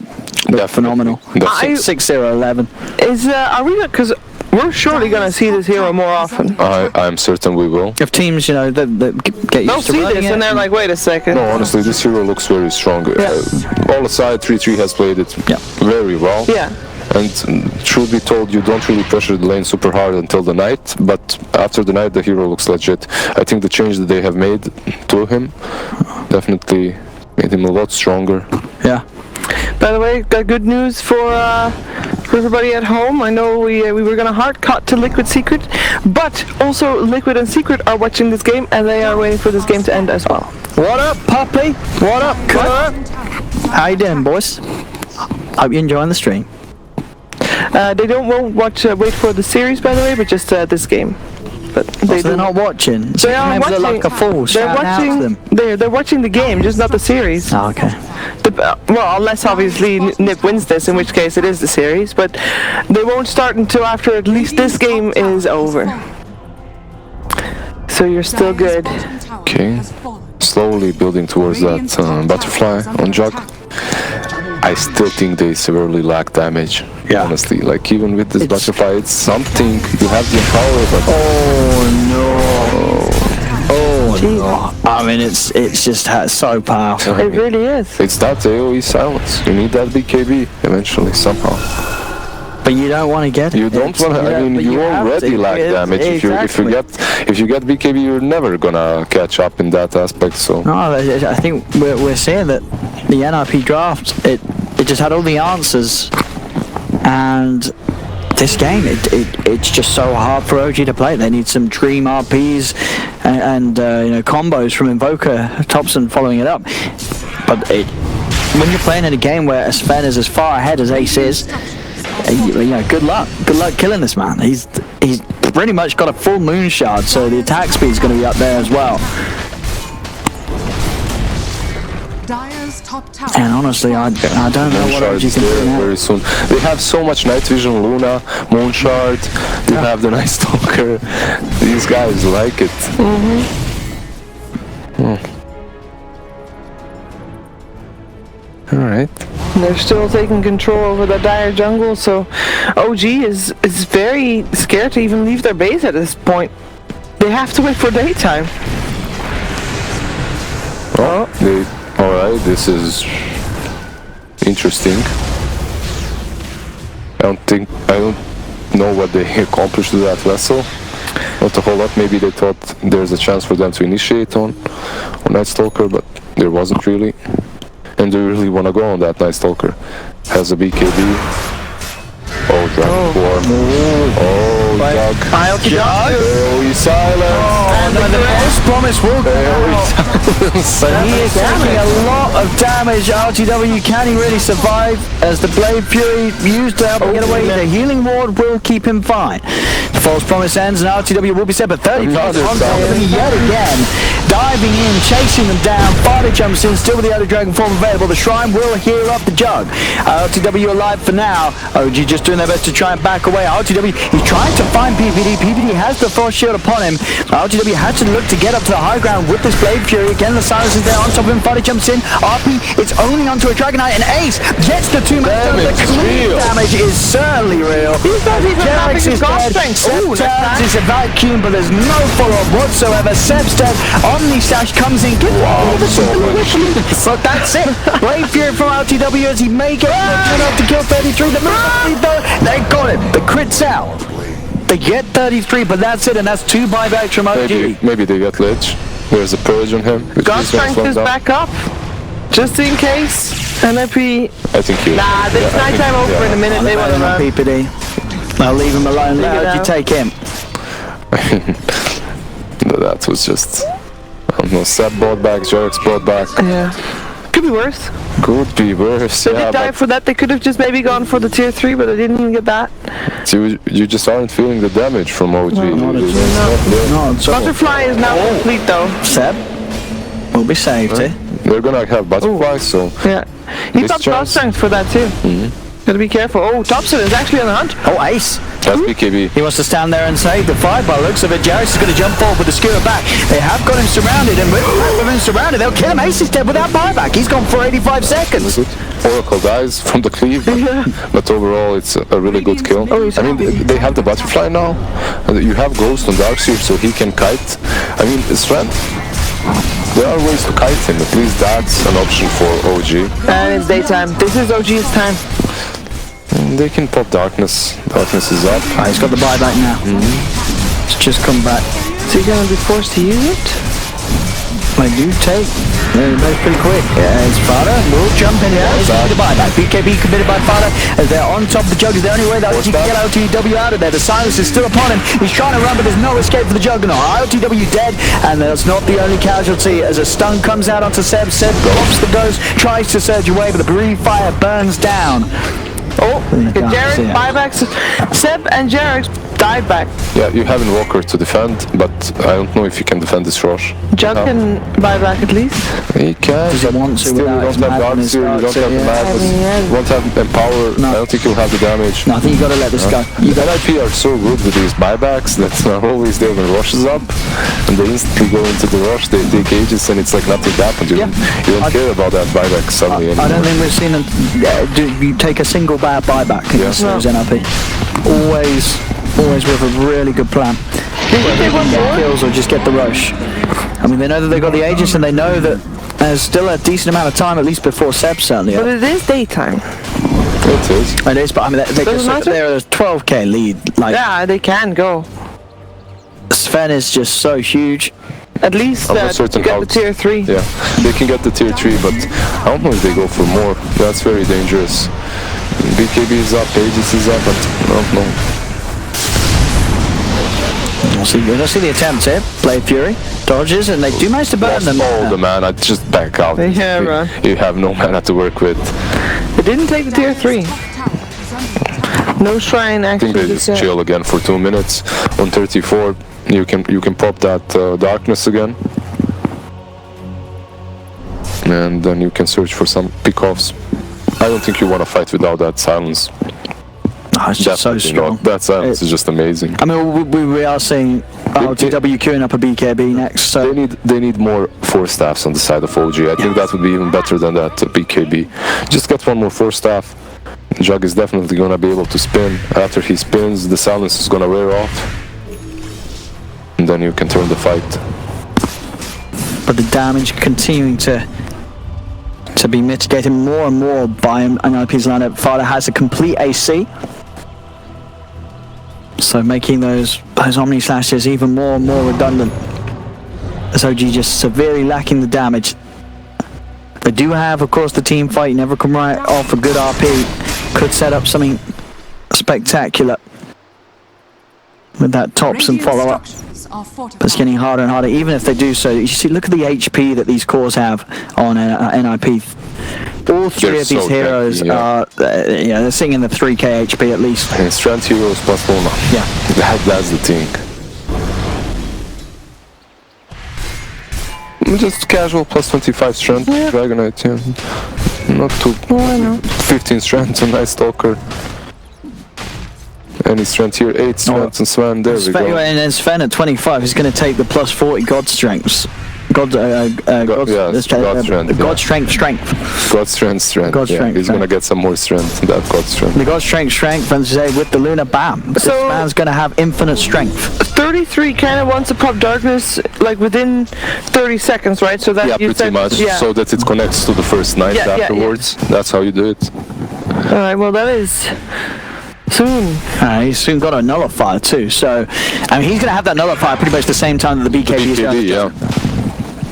phenomenal. Definitely. 6-0-11. Is are we? Because we're surely gonna see this hero more often. I'm certain we will. If teams, you know, that get They'll used to see running this it, and they're like, wait a second. No, honestly, this hero looks very strong. All aside, 3-3 has played it very well. Yeah. And truth be told, you don't really pressure the lane super hard until the night, but after the night the hero looks legit. I think the change that they have made to him definitely made him a lot stronger. Yeah. By the way, got good news for everybody at home. I know we were gonna hard cut to Liquid Secret, but also Liquid and Secret are watching this game and they are waiting for this game to end as well. What up, puppy? What up, cut? How you doing, boys? Hope you're enjoying the stream. They won't wait for the series, by the way, but just this game. But they're not watching. They are Maybe watching. They're like a fool. They're watching. They're watching the game, just not the series. Oh, okay. Well, unless obviously NiP wins this, in which case it is the series. But they won't start until after at least this game is over. So you're still good. Okay, slowly building towards that butterfly on Jug. I still think they severely lack damage. Yeah. Honestly, like even with this butterfly, it's something. You have the power, but oh no! I mean, it's just so powerful. It really is. It's that AOE silence. You need that BKB eventually somehow. But you don't want to get it. You don't want to. I mean, you already lack damage. If you get BKB, you're never gonna catch up in that aspect. So. No, I think we're seeing that the NiP draft it just had all the answers, and this game it's just so hard for OG to play. They need some Dream RPs and you know, combos from Invoker, Thompson following it up. But when you're playing in a game where Sven is as far ahead as Ace is, you know, good luck killing this man. He's pretty much got a full moon shard, so the attack speed is going to be up there as well. And honestly, I don't know what else you can do now. Very soon. They have so much night vision, Luna, Moonshard. They have the Night Stalker. These guys like it. All right. They're still taking control over the dire jungle, so OG is very scared to even leave their base at this point. They have to wait for daytime. Alright, this is interesting. I don't know what they accomplished with that vessel. Not a whole lot. Maybe they thought there's a chance for them to initiate on Night Stalker, but there wasn't really. And do you really want to go on that Night Stalker? Has a BKB. Oh, Dragon Form. Jug. AOE silence. And the first promise will go. AOE silence. He is taking a lot of damage. RTW, can he really survive? As the Blade Fury used to help him get away, the healing ward will keep him fine. The false promise ends and RTW will be set, but 30 plus on yet again. Diving in, chasing them down. Farley jumps in, still with the other Dragon form available. The Shrine will heal up the Jug. RTW alive for now. OG just doing their best to try and back away. RTW, he's trying to find PPD. PPD has the Frost Shield upon him. RTW has to look to get up to the high ground with this Blade Fury. Again, the silence is there on top of him. Farley jumps in. RP, it's only onto a Dragonite, and Ace gets the 2 man. The clean damage is certainly real. He's not even having his god strength. Seb turns, it's a vacuum, but there's no follow-up whatsoever. Seb's dead. Omnislash comes in. But that's it. Blade Fury from RTW as he may get enough to kill 33. The move, though, they got it. The crit's out. They get 33, but that's it, and that's 2 buybacks from OG. Maybe they get Lich. There's a purge on him. God strength is back up. Just in case. NiP. I think you. Nah, it's nighttime over in a minute. They want to run. PPD. I'll leave him alone. Let you take him. That was just. I don't know. Seb brought back, Jerix brought back. Yeah. Could be worse. Could be worse. They did die for that. They could have just maybe gone for the tier 3, but they didn't even get that. You just aren't feeling the damage from OG. Butterfly is now complete though. Seb will be saved. They're gonna have butterfly, so. Yeah. He got God strength for that too. Gotta be careful. Oh, Thompson is actually on the hunt. Oh, Ace. That's BKB. He wants to stand there and save the fight. By the looks of it, Jarvis is going to jump forward with the skewer back. They have got him surrounded, and with him surrounded, they'll kill him. Ace is dead without buyback. He's gone for 85 seconds. Oracle dies from the cleave, but overall it's a really good kill. I mean, they have the butterfly now. You have Ghost on Darkseer, so he can kite. I mean, strength. There are ways to kite him. At least that's an option for OG. And it's daytime. This is OG's time. They can pop darkness. Darkness is up. He's got the buyback now. It's just come back. Is he gonna be forced to use it? They do take. They're both pretty quick. Yeah, it's Fada. Will jump in there. It's the buyback. BKB committed by Fada as they're on top of the Jug. Is the only way that OG can get OTW out of there. The silence is still upon him. He's trying to run, but there's no escape for the Juggernaut. OTW dead, and that's not the only casualty as a stun comes out onto Seb. Seb drops the ghost, tries to surge away, but the Breathe Fire burns down. Oh, Jarek buybacks. Seb and Jarek dive back. Yeah, you have Invoker to defend, but I don't know if you can defend this rush. Jug can buy back at least. He can, Does he want to? still you don't have Darkseer, you don't have the Madness, you won't have Empower, I don't think you'll have the damage. No, I think you got to let this go. NiP are so good with these buybacks that are always there when rushes up, and they instantly go into the rush, they take ages and it's like nothing happened. You don't care about that buyback suddenly anymore. I don't think we've seen you take a single bad buyback in this NiP. Always with a really good plan. Kills or just get the rush. I mean, they know that they've got the Aegis and they know that there's still a decent amount of time, at least before Seb certainly. But it is daytime. It is. It is, but I mean, they're a 12k lead. Like, yeah, they can go. Sven is just so huge. At least to get the tier 3. Yeah, they can get the tier 3, but I don't know if they go for more. That's very dangerous. BKB is up, Aegis is up, but I don't know. We'll see the attempts here. Blade Fury dodges, and they do manage to burn them. Oh, the mana, just back out. Yeah, man. You have no mana to work with. They didn't take the tier 3. No Shrine actually. I think they just chill again for 2 minutes. On 34, you can pop that Darkness again. And then you can search for some pickoffs. I don't think you want to fight without that silence. Oh, it's just so strong. That silence is just amazing. I mean, we are seeing RTW queuing up a BKB next. So they need more 4-staffs on the side of OG. I think that would be even better than that BKB. Just get one more 4-staff. Jug is definitely gonna be able to spin. After he spins, the silence is gonna wear off, and then you can turn the fight. But the damage continuing to be mitigated more and more by NiP's lineup. Fada has a complete AC. So making those Omni Slashes even more and more redundant. As OG just severely lacking the damage. They do have, of course, the team fight. You never come right off a good RP. Could set up something spectacular. with that tops and follow-up. It's getting harder and harder, even if they do so. You see, look at the HP that these cores have on NiP. All three They're of these so heroes tanky, yeah. are, they're sitting in the 3k HP at least. And strength heroes plus Luna. Yeah. That's the thing. Just casual plus 25 strength, Dragonite, yeah. Not too... 15 strength, a nice Stalker. Any strength here, 8 strength and Sven, there we go. And then Sven at 25 is going to take the plus 40 God strengths. God strength. God strength. He's gonna get some more strength. That God strength. The God strength, and say with the Luna, bam. This man's gonna have infinite strength. 33 kind of wants to pop darkness like within 30 seconds, right? So that you pretty said, much. So that it connects to the first knight afterwards. That's how you do it. All right. Well, that is soon. He's soon got a nullifier too. So, I mean, he's gonna have that nullifier pretty much the same time that the BKB is going.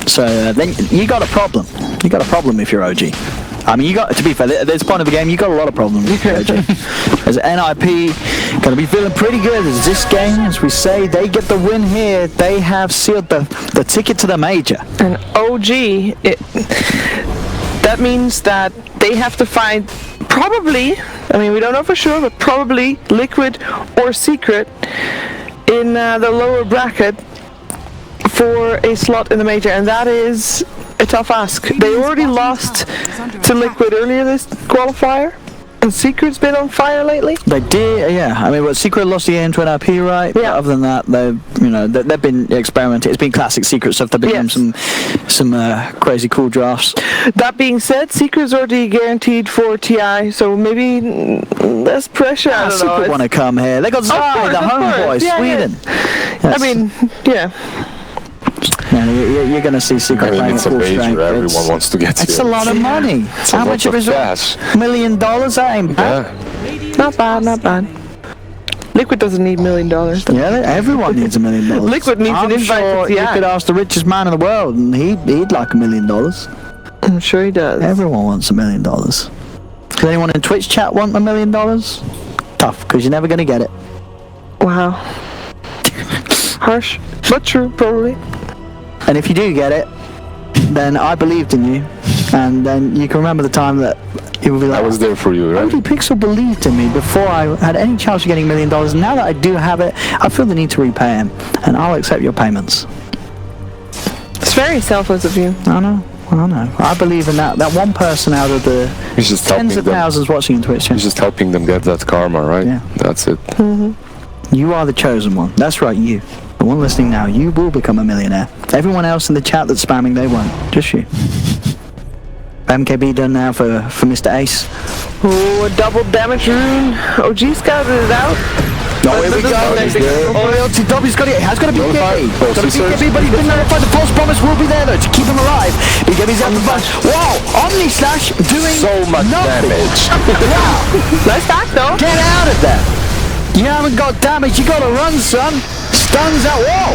So then you got a problem. You got a problem if you're OG. I mean, you got to be fair. At this point of the game, you got a lot of problems if you're OG. As NiP going to be feeling pretty good as this game, as we say, they get the win here. They have sealed the ticket to the major. And OG, that means that they have to find probably. I mean, we don't know for sure, but probably Liquid or Secret in the lower bracket for a slot in the major, and that is a tough ask. They already lost to Liquid earlier this qualifier, and Secret's been on fire lately. They did, yeah. I mean, Secret lost the game to NiP, right? Yeah. But other than that, they've been experimenting. It's been classic Secret stuff. They've been doing some crazy cool drafts. That being said, Secret's already guaranteed for TI, so maybe less pressure. I don't know. Secret want to come here. They got Zai, the homeboy, Sweden. Yeah. I mean, yeah. You're going to see Secret playing it's a full major. strength. Everyone wants to get here. It's a lot of money. How much of it? $1 million? That ain't bad. Yeah. Not bad, not bad. Liquid doesn't need $1 million. Yeah, everyone needs $1 million. Liquid needs an invite to TI. You could ask the richest man in the world, and he'd like $1 million. I'm sure he does. Everyone wants $1 million. Does anyone in Twitch chat want $1 million? Tough, because you're never going to get it. Wow. Harsh, but true, probably. And if you do get it, then I believed in you, and then you can remember the time that you will be like, I was there for you, right? Only Pixel believed in me before I had any chance of getting $1 million. Now that I do have it, I feel the need to repay him, and I'll accept your payments. It's very selfless of you. I know. I believe in that one person out of the tens of thousands watching in Twitch. He's just helping them get that karma, right? Yeah. That's it. Mm-hmm. You are the chosen one. That's right, you. The one listening now, you will become a millionaire. Everyone else in the chat that's spamming, they won't. Just you. MKB done now for Mr. Ace. Oh, a double damage rune. OG scouted it out. Oh, here we go. LTW's got it. He has got a BKB. Got a BKB, but he's been notified. The false promise will be there, though, to keep him alive. BKB's out the front. Wow, Omni Slash doing so much damage. Wow. Nice back, though. Get out of there. You haven't got damage. You got to run, son. Stuns out. Whoa.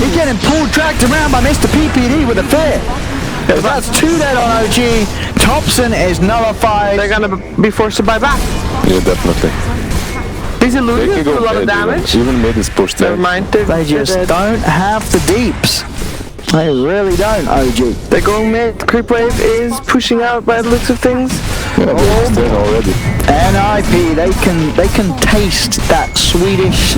You're getting pulled, dragged around by Mr. PPD with a fear. That's 2 dead on OG. Thompson is nullified. They're going to be forced to buy back. Yeah, definitely. These illusions do a lot of damage. Even mid is pushed there. Never mind. They just don't have the deeps. They really don't, OG. They're going mid. Creep wave is pushing out by the looks of things. Yeah, they're already. NiP, they can taste that Swedish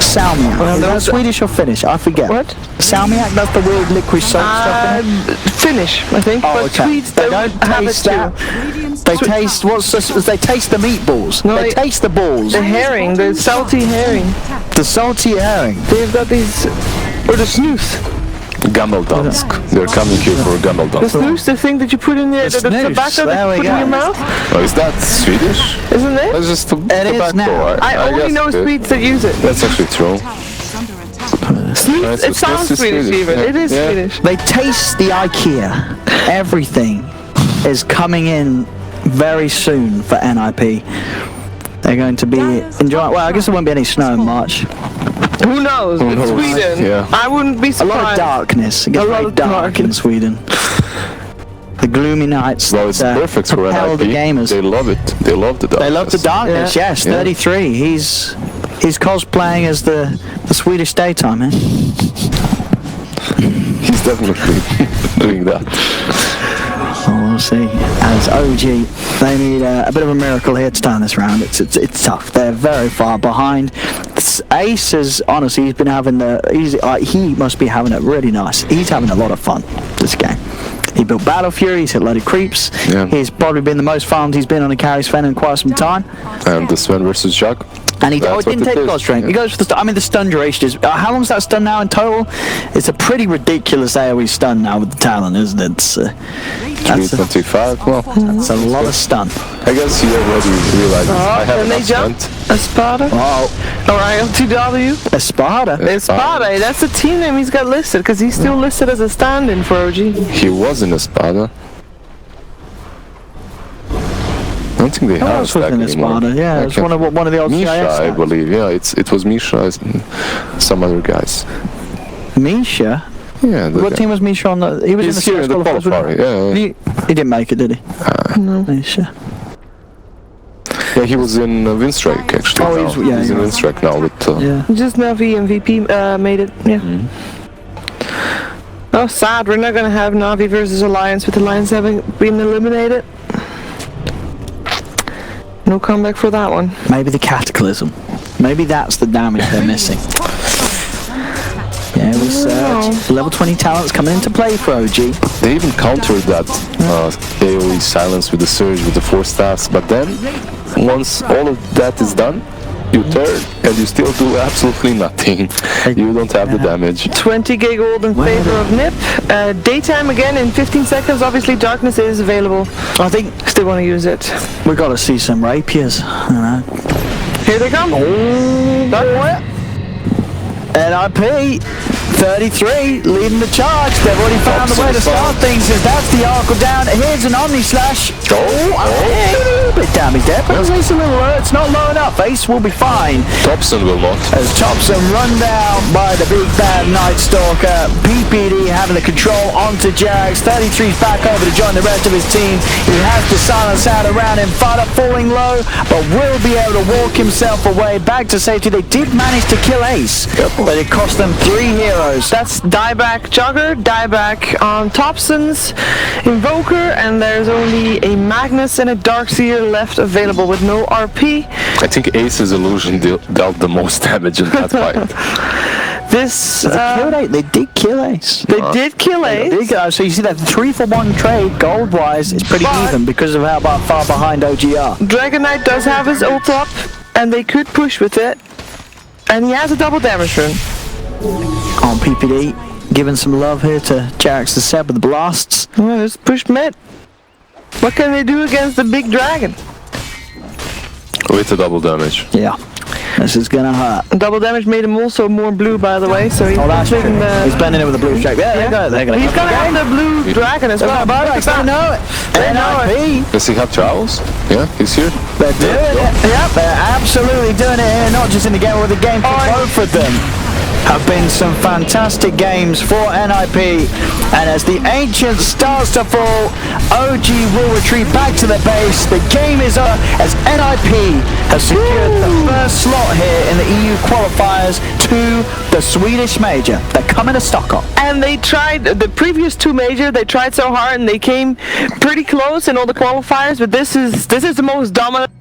salmiak. Is that Swedish or Finnish? I forget. What? Salmiak, that's the weird liquid soap stuff in it? Finnish, I think. Oh, but okay. Swedes They don't taste that. They taste they taste the meatballs. No, they taste the balls. The herring, the salty herring. The salty herring. They've got these, or the snooze. Gammeldansk. They're coming here for The Gammeldansk. snooze, the thing that you put in there, the tobacco that you put in your mouth, Oh, is that Swedish? isn't it? That's just is tobacco. now. I only guess know it is. Swedes that use it. That's actually true. Snooze, it sounds Swedish even. It is Swedish. They taste the IKEA. Everything is coming in very soon for NiP. They're going to be enjoying. Well, I guess there won't be any snow in March. Who knows? Who It's knows? Sweden. Yeah. I wouldn't be A surprised. lot of darkness. It gets A lot very of dark in Sweden. The gloomy nights. Well, it's perfect for propel NiP. the gamers. They love it. They love the darkness. They love the darkness. Yeah. Yes, Yeah. 33. He's He's cosplaying as the Swedish daytime, man. He's definitely doing that. Well, we'll see. As OG, they need a bit of a miracle here to turn this round. It's tough. They're very far behind. Ace is honestly, he's been having he must be having it really nice. He's having a lot of fun this game. He built Battle Fury, he's hit a load of creeps. Yeah. He's probably been the most farmed he's been on a carry Sven in quite some time. And the Sven versus Jack. And he That's didn't what take it is. God strength. He goes for the stun duration is. How long's that stun now in total? It's a pretty ridiculous AoE stun now with the Talon, isn't it? That's 325. Well, a lot of stun. I guess he already realized I have and they enough jump. strength. Espada. Oh, Orion 2W. Espada. Espada. That's the team name he's got listed because he's still listed as a stand-in for OG. He was in Espada. I don't think they have was stack in anymore. Espada. Yeah, it's one of the old Misha, CIS I stacks. believe. Yeah, it was Misha and some other guys. Misha. Yeah. What team was Misha on? He was He's in here in the qualifiers, wasn't qualifier. he? Yeah. He didn't make it, did he? No. Misha. Yeah, he was in Winstrike actually. Oh, now. He's in Winstrike now with. Yeah. Just Navi and VP made it. Yeah. Oh, sad. We're not gonna have Navi versus Alliance with Alliance having been eliminated. No comeback for that one. Maybe the Cataclysm. Maybe that's the damage they're missing. Yeah, we search. Level 20 talents coming into play for OG. They even countered that AoE silence with the surge with the 4 staffs, but then once all of that is done, you turn and you still do absolutely nothing. You don't have the damage. 20 gig gold in favor of NiP. Daytime again in 15 seconds. Obviously, darkness is available. I think Still want to use it. we got to see some rapiers. Here they come. NiP 33 leading the charge. They've already found the way to start things. As that's the arc down. Here's an Omni Slash. A bit damage there, but it's a little low. It's not low enough. Ace will be fine. Thompson will not. As Thompson run down by the big bad Night Stalker. PPD having the control onto Jags. 33's back over to join the rest of his team. He has the silence out around him. Fighter falling low, but will be able to walk himself away back to safety. They did manage to kill Ace, but it cost them 3 heroes. That's dieback Jogger, dieback on Thompson's Invoker, and there's only a Magnus and a Darkseer left available with no RP. I think Ace's illusion dealt the most damage in that fight. This They did kill Ace. they did kill Ace. So you see that 3-for-1 trade gold-wise is pretty But- even because of how far behind OG are. Dragon Knight does have his ult up, and they could push with it. And he has a double damage rune. On PPD, giving some love here to Jax the Seb with the blasts. Well, let's push mid. What can they do against the big dragon? With the double damage. Yeah, this is gonna hurt. Double damage made him also more blue, by the way. So he's That's true. taking the. He's blending it with the blue strike. Yeah, Yeah. they're gonna He's gonna have the blue dragon as well. Look at that. know it. They know it. NiP, Does he have travels? Yeah, he's here. they're doing it. Yep, they're absolutely doing it here, not just in the game, but the game for both of them. Have been some fantastic games for NiP, and as the Ancient starts to fall, OG will retreat back to the base. The game is up as NiP has secured the first slot here in the EU qualifiers to the Swedish major. They're coming to Stockholm. And they tried the previous 2 major. They tried so hard, and they came pretty close in all the qualifiers. But this is the most dominant.